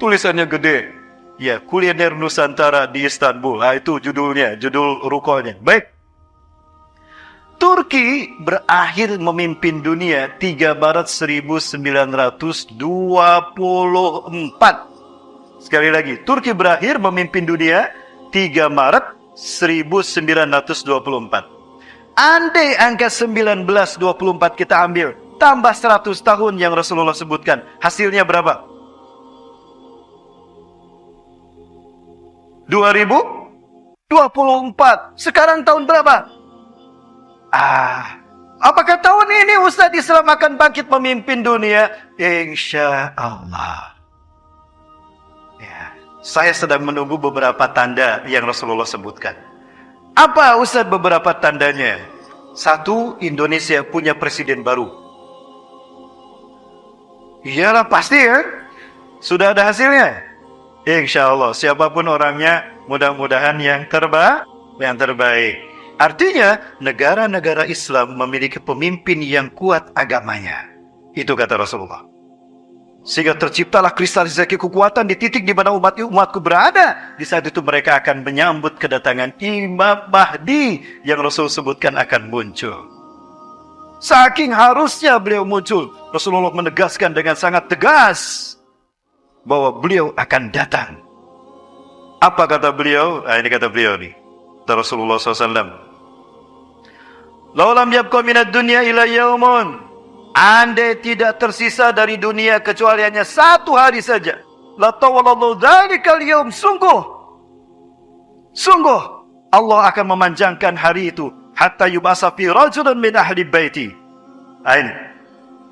tulisannya gede. Ya, kuliner Nusantara di Istanbul. Itu judulnya, judul rukonya. Baik. Turki berakhir memimpin dunia 3 Maret 1924. Sekali lagi, Turki berakhir memimpin dunia 3 Maret 1924. Andai angka 1924 kita ambil, tambah 100 tahun yang Rasulullah sebutkan, hasilnya berapa? 2024. Sekarang tahun berapa? Apakah tahun ini Ustadz Islam akan bangkit memimpin dunia? Insya Allah. Ya, saya sedang menunggu beberapa tanda yang Rasulullah sebutkan. Apa Ustadz beberapa tandanya? 1, Indonesia punya presiden baru. Iyalah pasti kan? Sudah ada hasilnya. Insya Allah siapapun orangnya, mudah-mudahan yang terbaik. Artinya, negara-negara Islam memiliki pemimpin yang kuat agamanya. Itu kata Rasulullah. Sehingga terciptalah kristalisasi kekuatan di titik di mana umatku berada. Di saat itu mereka akan menyambut kedatangan Imam Mahdi yang Rasul sebutkan akan muncul. Saking harusnya beliau muncul, Rasulullah menegaskan dengan sangat tegas bahwa beliau akan datang. Apa kata beliau? Ini kata beliau nih. Kata Rasulullah SAW. Laulam yabqa minad dunya ila yaumun. Andai tidak tersisa dari dunia kecuali hanya 1 hari saja. La tawallahu dzalikal yaum. Sungguh Allah akan memanjangkan hari itu hatta yub'asa fi rajulun min ahli baiti. Ain.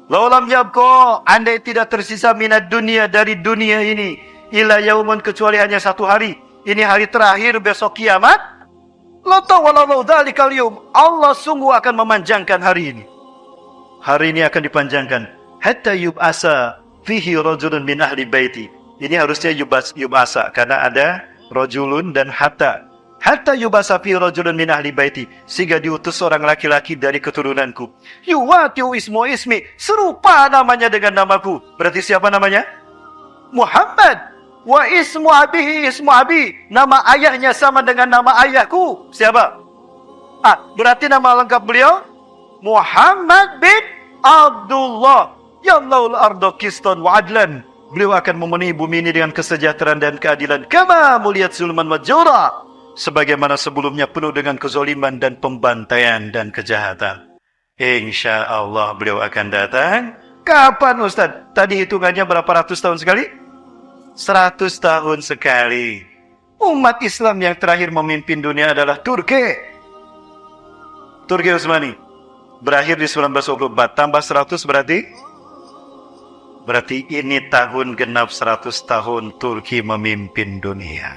Laulam yabqa, andai tidak tersisa minad dunia dari dunia ini ila yaumun kecuali hanya 1 hari. Ini hari terakhir besok kiamat. Allah sungguh akan memanjangkan hari ini. Hari ini akan dipanjangkan. Hatta yub'asa fihi rajulun min ahli baiti. Ini harusnya yub'asa karena ada rajulun dan hatta. Hatta yub'asa fihi rajulun min ahli baiti. Sehingga diutus seorang laki-laki dari keturunanku. Yuwatiu ismi. Serupa namanya dengan namaku. Berarti siapa namanya? Muhammad. Wa ismu abihi ismu abi. Nama ayahnya sama dengan nama ayahku. Siapa? Berarti nama lengkap beliau Muhammad bin Abdullah. Yallahul ardo kiston wa adlan. Beliau akan memenuhi bumi ini dengan kesejahteraan dan keadilan. Kama muliyat zulman wa jura. Sebagaimana sebelumnya penuh dengan kezoliman dan pembantaian dan kejahatan. Insya Allah beliau akan datang. Kapan Ustaz? Tadi hitungannya berapa ratus tahun sekali? 100 tahun sekali. Umat Islam yang terakhir memimpin dunia adalah Turki Utsmani. Berakhir di 1924. Tambah 100 berarti ini tahun genap 100 tahun Turki memimpin dunia.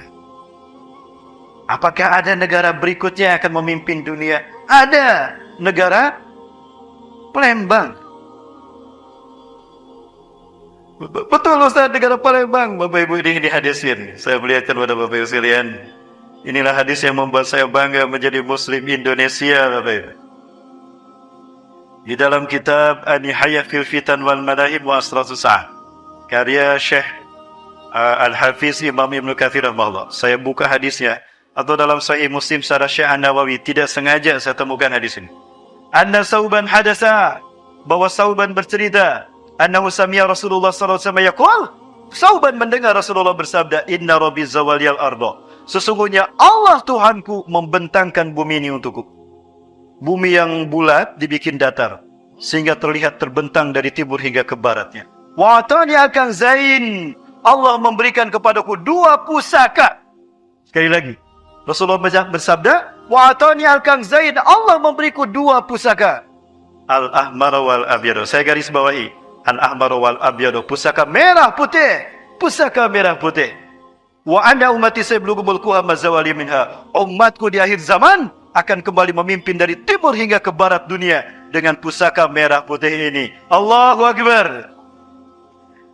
Apakah ada negara berikutnya yang akan memimpin dunia? Ada. Negara Palembang. Betul Ustaz, negara Palembang. Bapak Ibu ini dihadisin. Saya melihatkan pada Bapak Ibu sekalian. Inilah hadis yang membuat saya bangga menjadi Muslim Indonesia, Bapak Ibu. Di dalam kitab An-Nihayah fil Fitan wal Madahib wa Asratus Sa'ad, karya Syekh Al-Hafiz Imam Ibn Katsir rahimahullah. Saya buka hadisnya. Atau dalam Sahih Muslim secara Syekh An-Nawawi. Tidak sengaja saya temukan hadis ini. Anna Sauban hadasa. Bahwa Sauban bercerita. Annahu sami'a Rasulullah sallallahu alaihi wasallam yaqul. Sauban mendengar Rasulullah bersabda, Inna Rabbi zawaliyal ardo. Sesungguhnya Allah Tuhanku membentangkan bumi ini untukku. Bumi yang bulat dibikin datar, sehingga terlihat terbentang dari timur hingga ke baratnya. Wa atani akan zain. Allah memberikan kepadaku 2 pusaka. Sekali lagi, Rasulullah bersabda, Wa atani akan zain. Allah memberiku 2 pusaka. Al-ahmar wal abyad. Saya garis bawahi. Al-ahmar wal abyad, pusaka merah putih. Pusaka merah putih. Wa anna ummati sayablughu mulkuha mazawali minha. Umatku di akhir zaman akan kembali memimpin dari timur hingga ke barat dunia dengan pusaka merah putih ini. Allahu Akbar.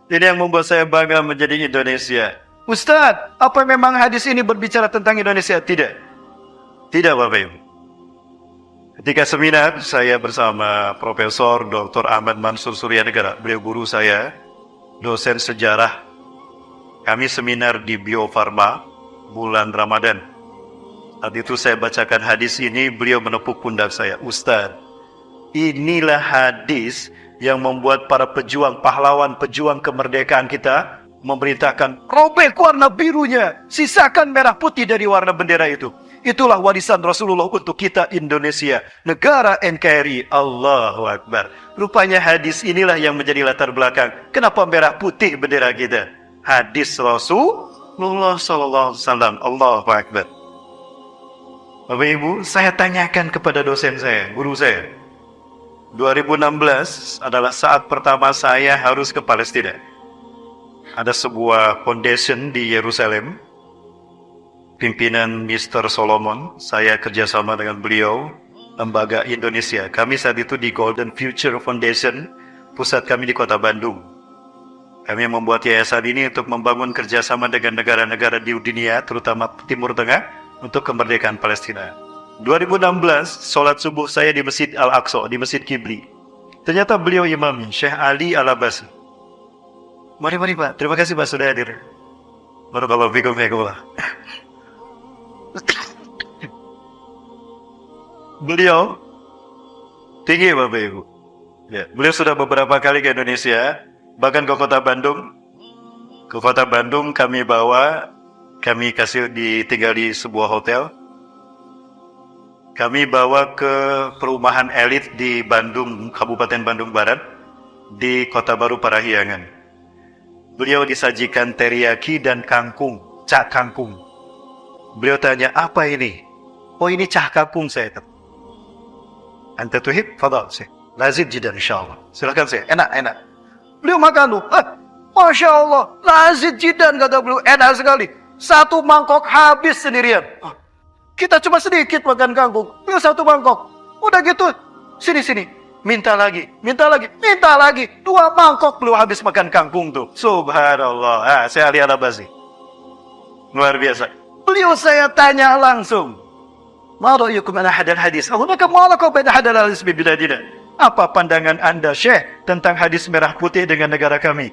Ini yang membuat saya bangga menjadi Indonesia. Ustaz, apa memang hadis ini berbicara tentang Indonesia? Tidak. Tidak Bapak Ibu. Ketika seminar, saya bersama Profesor Dr. Ahmad Mansur Suryanegara. Beliau guru saya, dosen sejarah Kami seminar di Bio Farma bulan Ramadan. Saat itu saya bacakan hadis ini, beliau menepuk pundak saya. Ustaz, inilah hadis yang membuat para pejuang, pahlawan, pejuang kemerdekaan kita memerintahkan, robek warna birunya, sisakan merah putih dari warna bendera itu. Itulah warisan Rasulullah untuk kita Indonesia, negara NKRI. Allahu Akbar. Rupanya hadis inilah yang menjadi latar belakang kenapa merah putih bendera kita. Hadis Rasulullah Sallallahu Alaihi Wasallam. Allahu Akbar. Bapak Ibu, saya tanyakan kepada dosen saya, guru saya. 2016 adalah saat pertama saya harus ke Palestina. Ada sebuah foundation di Yerusalem, pimpinan Mr. Solomon, saya kerjasama dengan beliau, lembaga Indonesia. Kami saat itu di Golden Future Foundation, pusat kami di kota Bandung. Kami membuat yayasan ini untuk membangun kerjasama dengan negara-negara di dunia, terutama Timur Tengah, untuk kemerdekaan Palestina. 2016, sholat subuh saya di Masjid Al-Aqsa, di Masjid Kibli. Ternyata beliau imamnya, Syekh Ali Al-Abbasi. Mari Pak, terima kasih Pak sudah hadir. Barakallahu fikum fiikumullah. Beliau tinggi Bapak Ibu. Ya, beliau sudah beberapa kali ke Indonesia, bahkan ke kota Bandung. Ke kota Bandung kami kasih tinggal di sebuah hotel. Kami bawa ke perumahan elit di Bandung, Kabupaten Bandung Barat, di Kota Baru Parahyangan. Beliau disajikan teriyaki dan kangkung, cak kangkung. Beliau tanya, apa ini? Oh, ini cak kangkung saya. Anta tuhib? Fadal, saya. Lazid jidan insyaAllah. Silakan saya. Enak. Beliau makan loh. Masya Allah. Lazid jidan, kata beliau. Enak sekali. Satu mangkok habis sendirian. Kita cuma sedikit makan kangkung. Beliau satu mangkok. Udah gitu. Sini. Minta lagi. 2 mangkok beliau habis makan kangkung tuh. Subhanallah. Saya Ali Al-Abbasi. Luar biasa. Beliau saya tanya langsung. Ma ra'yukum ana hadal hadis? Hunaka ma'alaka baina hadal hadis bi biladina. Apa pandangan Anda, Syekh, tentang hadis merah putih dengan negara kami?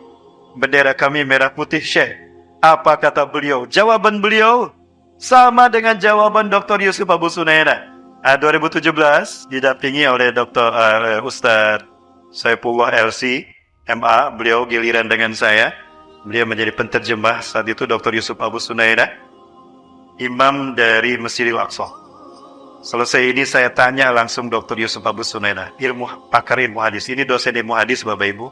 Bendera kami merah putih, Syekh. Apa kata beliau? Jawaban beliau sama dengan jawaban Dr. Yusuf Abu Sunaina. 2017 didampingi oleh Ustadz Saifullah LC MA. Beliau giliran dengan saya. Beliau menjadi penterjemah saat itu Dr. Yusuf Abu Sunaina, imam dari Masjidil Aqsa. Selesai ini saya tanya langsung Dr. Yusuf Abu Sunaina, pakar ilmu hadis. Ini dosen ilmu hadis Bapak Ibu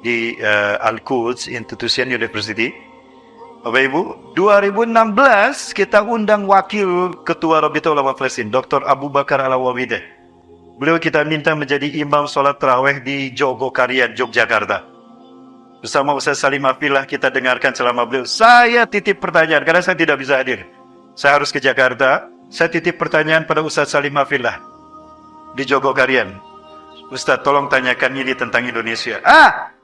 di Al-Quds Institution University. Bapak Ibu, 2016 kita undang wakil ketua Rabita Ulama Palestina, Dr. Abu Bakar Al-Wawidah. Beliau kita minta menjadi imam sholat tarawih di Jogokarian, Yogyakarta. Bersama Ustaz Salim Afillah kita dengarkan selama beliau. Saya titip pertanyaan, karena saya tidak bisa hadir. Saya harus ke Jakarta. Saya titip pertanyaan pada Ustaz Salim Afillah di Jogokarian. Ustaz, tolong tanyakan ini tentang Indonesia.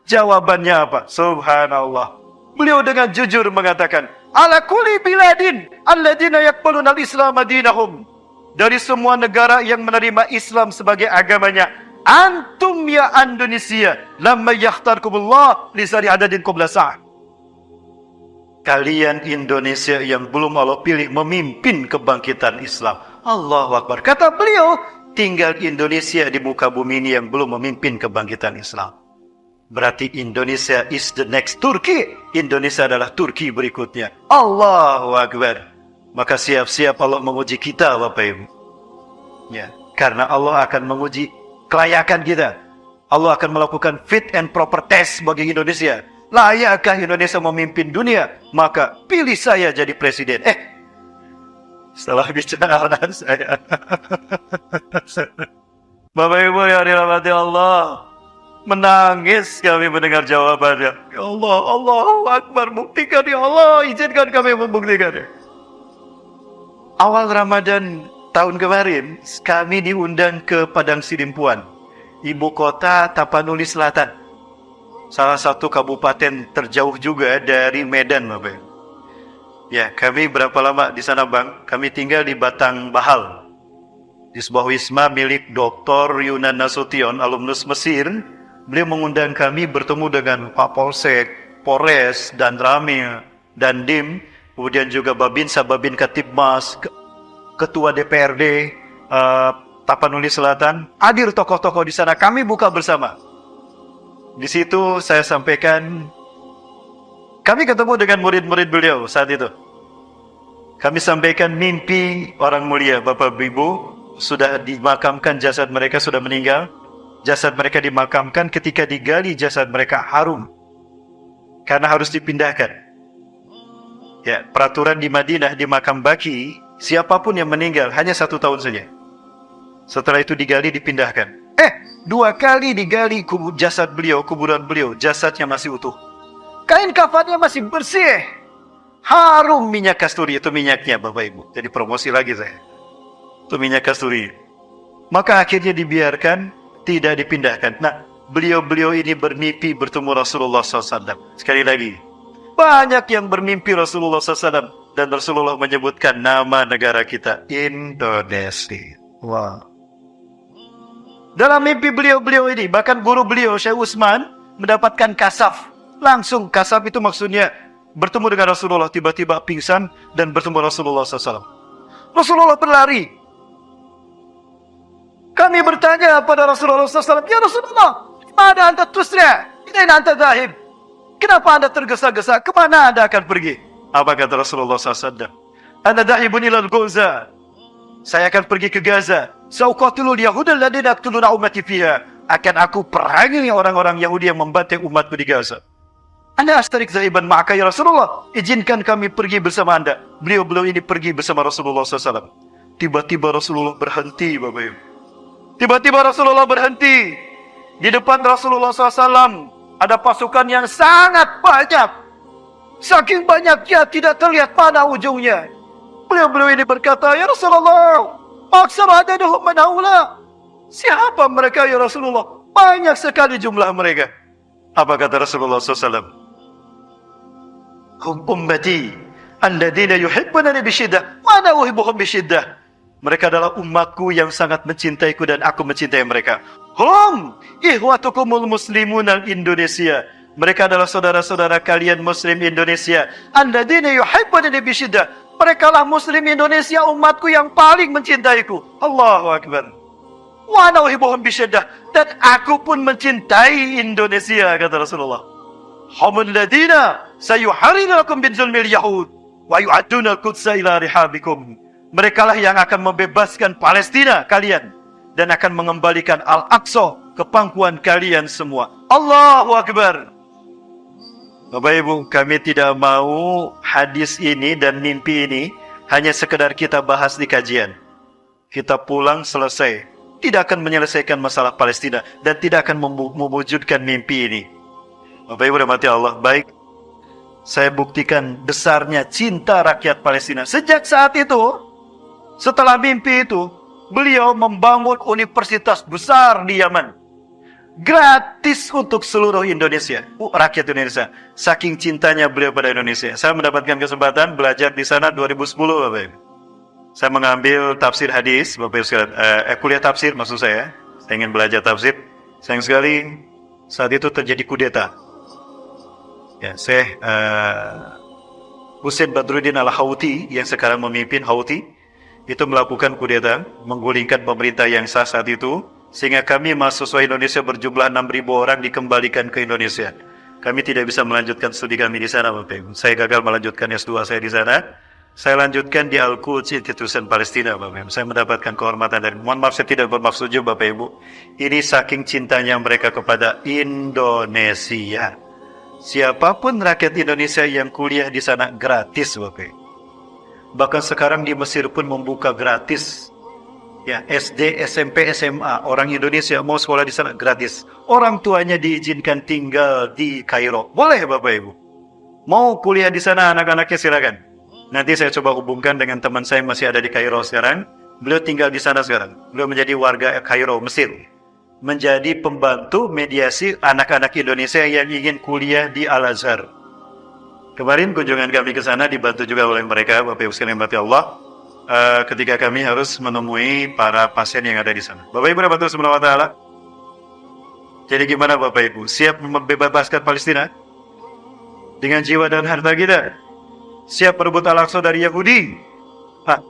Jawabannya apa? Subhanallah. Beliau dengan jujur mengatakan, ala kulli biladin alladina yaqbaluna al-islam dinahum. Dari semua negara yang menerima Islam sebagai agamanya, antum ya Indonesia lamma yakhtarkumullah li sari adadin qabla sa'ah. Kalian Indonesia yang belum Allah pilih memimpin kebangkitan Islam. Allahu Akbar. Kata beliau, tinggal Indonesia di muka bumi ini yang belum memimpin kebangkitan Islam. Berarti Indonesia is the next Turki. Indonesia adalah Turki berikutnya. Allahu Akbar. Maka siap-siap Allah menguji kita, Bapak Ibu. Ya, karena Allah akan menguji kelayakan kita. Allah akan melakukan fit and proper test bagi Indonesia. Layakkah Indonesia memimpin dunia? Maka pilih saya jadi presiden. Setelah bicara saya. Bapak Ibu yang dirahmati Allah, menangis kami mendengar jawabannya. Ya Allah, Allahu Akbar, buktikan ya Allah, izinkan kami membuktikannya. Awal Ramadan tahun kemarin, kami diundang ke Padang Sidimpuan, ibu kota Tapanuli Selatan. Salah satu kabupaten terjauh juga dari Medan, Bapak. Ya, kami berapa lama di sana, Bang? Kami tinggal di Batang Bahal, di sebuah wisma milik Dr. Yunan Nasution, alumnus Mesir. Beliau mengundang kami bertemu dengan Pak Polsek, Polres, dan Ramil, Dandim, kemudian juga Babinsa, Babin Katibmas, Ketua DPRD Tapanuli Selatan, hadir tokoh-tokoh di sana. Kami buka bersama. Di situ saya sampaikan, kami ketemu dengan murid-murid beliau saat itu. Kami sampaikan mimpi orang mulia, Bapak Ibu, sudah dimakamkan, jasad mereka sudah meninggal. Jasad mereka dimakamkan, ketika digali jasad mereka harum. Karena harus dipindahkan. Ya, peraturan di Madinah, di makam baki, siapapun yang meninggal hanya 1 tahun saja. Setelah itu digali, dipindahkan. 2 kali digali jasad beliau, kuburan beliau, jasadnya masih utuh. Kain kafannya masih bersih. Harum minyak kasturi, itu minyaknya Bapak Ibu. Jadi promosi lagi saya. Itu minyak kasturi. Maka akhirnya dibiarkan, tidak dipindahkan. Nah, beliau-beliau ini bermimpi bertemu Rasulullah SAW. Sekali lagi, banyak yang bermimpi Rasulullah SAW. Dan Rasulullah menyebutkan nama negara kita, Indonesia. Wow. Dalam mimpi beliau-beliau ini, bahkan guru beliau, Syekh Utsman, mendapatkan kasaf. Langsung kasaf itu maksudnya bertemu dengan Rasulullah, tiba-tiba pingsan dan bertemu Rasulullah SAW. Rasulullah berlari. Kami bertanya pada Rasulullah SAW, "Ya Rasulullah, mana anda tusra? Ini anda zahib. Kenapa anda tergesa-gesa? Kemana anda akan pergi?" Apa kata Rasulullah SAW? "Ana dhahibun ilal Gaza." Saya akan pergi ke Gaza. Sauqatilul Yahuda alladziina yaqtuluna ummati fiha. Akan aku perangi orang-orang Yahudi yang membantai umatku di Gaza. Anda astarik zahiban ma'aka ya Rasulullah. Izinkan kami pergi bersama anda. Beliau-beliau ini pergi bersama Rasulullah SAW. Tiba-tiba Rasulullah berhenti, Bapak Ibu. Tiba-tiba Rasulullah berhenti. Di depan Rasulullah SAW ada pasukan yang sangat banyak. Saking banyaknya tidak terlihat mana ujungnya. Beliau-beliau ini berkata, "Ya Rasulullah, aksar adaduhum man haula." Siapa mereka ya Rasulullah? Banyak sekali jumlah mereka. Apa kata Rasulullah SAW? "Hum ummati alladzina yuhibbunani bisyiddah wa ana uhibbuhum bisyiddah." Mereka adalah umatku yang sangat mencintaiku dan aku mencintai mereka. Hum ihwatukumul muslimun al-Indonesia. Mereka adalah saudara-saudara kalian Muslim Indonesia. Alladzina yuhibbunani bisyiddah. Mereka lah Muslim Indonesia, umatku yang paling mencintaiku. Allahu Akbar. Wa ana uhibbuhum bisyiddah. Dan aku pun mencintai Indonesia, kata Rasulullah. Humul ladina sayuharrirukum bin zulmil yahud wa yu'adduna al-qudsa ila rihabikum. Mereka lah yang akan membebaskan Palestina kalian dan akan mengembalikan Al-Aqsa ke pangkuan kalian semua. Allahu Akbar. Bapak Ibu, kami tidak mau hadis ini dan mimpi ini hanya sekedar kita bahas di kajian. Kita pulang selesai. Tidak akan menyelesaikan masalah Palestina dan tidak akan mewujudkan mimpi ini. Bapak Ibu rahmati Allah, baik. Saya buktikan besarnya cinta rakyat Palestina. Sejak saat itu, setelah mimpi itu, beliau membangun universitas besar di Yaman. Gratis untuk seluruh Indonesia, rakyat Indonesia. Saking cintanya beliau pada Indonesia. Saya mendapatkan kesempatan belajar di sana 2010, Bapak Ibu. Saya mengambil tafsir hadis, Bapak Ibu sekalian, kuliah tafsir maksud saya. Saya ingin belajar tafsir. Sayang sekali saat itu terjadi kudeta. Ya, Syekh Husain Badruddin Al-Houthi yang sekarang memimpin Houthi itu melakukan kudeta, menggulingkan pemerintah yang sah saat itu. Sehingga kami mahasiswa Indonesia berjumlah 6.000 orang dikembalikan ke Indonesia. Kami tidak bisa melanjutkan studi kami di sana, Bapak Ibu. Saya gagal melanjutkan S2 saya di sana. Saya lanjutkan di Al-Quds Institution Palestina, Bapak Ibu. Saya mendapatkan kehormatan dari, mohon maaf saya tidak bermaksud juga, Bapak Ibu. Ini saking cintanya mereka kepada Indonesia. Siapapun rakyat Indonesia yang kuliah di sana gratis, Bapak Ibu. Bahkan sekarang di Mesir pun membuka gratis. Ya, SD, SMP, SMA, orang Indonesia mau sekolah di sana gratis. Orang tuanya diizinkan tinggal di Kairo. Boleh Bapak Ibu. Mau kuliah di sana anak-anaknya silakan. Nanti saya coba hubungkan dengan teman saya yang masih ada di Kairo sekarang. Beliau tinggal di sana sekarang. Beliau menjadi warga Kairo, Mesir. Menjadi pembantu mediasi anak-anak Indonesia yang ingin kuliah di Al-Azhar. Kemarin kunjungan kami ke sana dibantu juga oleh mereka, Bapak Ibu sekalian berkati Allah. Ketika kami harus menemui para pasien yang ada di sana. Bapak Ibu rahmati subhanahu wa ta'ala. Jadi gimana Bapak Ibu? Siap membebaskan Palestina? Dengan jiwa dan harta kita? Siap merebut Al-Aqsa dari Yahudi?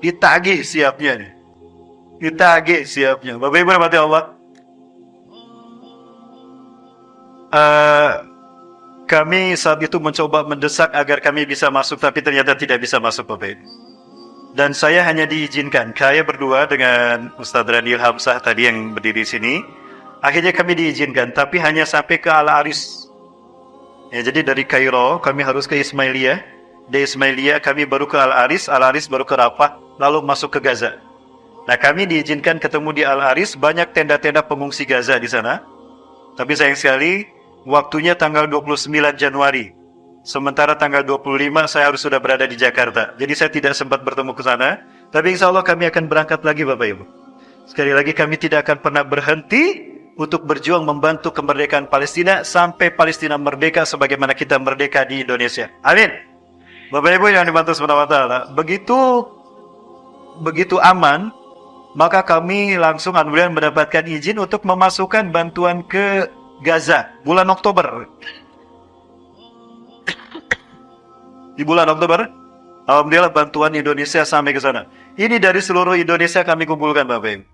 Ditagih siapnya nih. Ditagih siapnya. Bapak Ibu rahmati Allah. Kami saat itu mencoba mendesak agar kami bisa masuk, tapi ternyata tidak bisa masuk, Bapak Ibu. Dan saya hanya diizinkan. Saya berdua dengan Ustadz Ranil Hamzah tadi yang berdiri di sini. Akhirnya kami diizinkan, tapi hanya sampai ke Al-Aris. Ya, jadi dari Kairo kami harus ke Ismailiyah. Di Ismailiyah kami baru ke Al-Aris, Al-Aris baru ke Rafah, lalu masuk ke Gaza. Nah, kami diizinkan ketemu di Al-Aris, banyak tenda-tenda pengungsi Gaza di sana. Tapi sayang sekali, waktunya tanggal 29 Januari. Sementara tanggal 25 saya harus sudah berada di Jakarta. Jadi saya tidak sempat bertemu ke sana. Tapi insya Allah kami akan berangkat lagi, Bapak Ibu. Sekali lagi kami tidak akan pernah berhenti untuk berjuang membantu kemerdekaan Palestina sampai Palestina merdeka sebagaimana kita merdeka di Indonesia. Amin. Bapak Ibu yang dibantu SWT, begitu aman, maka kami langsung alhamdulillah mendapatkan izin untuk memasukkan bantuan ke Gaza bulan Oktober. Di bulan Oktober, alhamdulillah bantuan Indonesia sampai ke sana. Ini dari seluruh Indonesia kami kumpulkan, Bapak Ibu.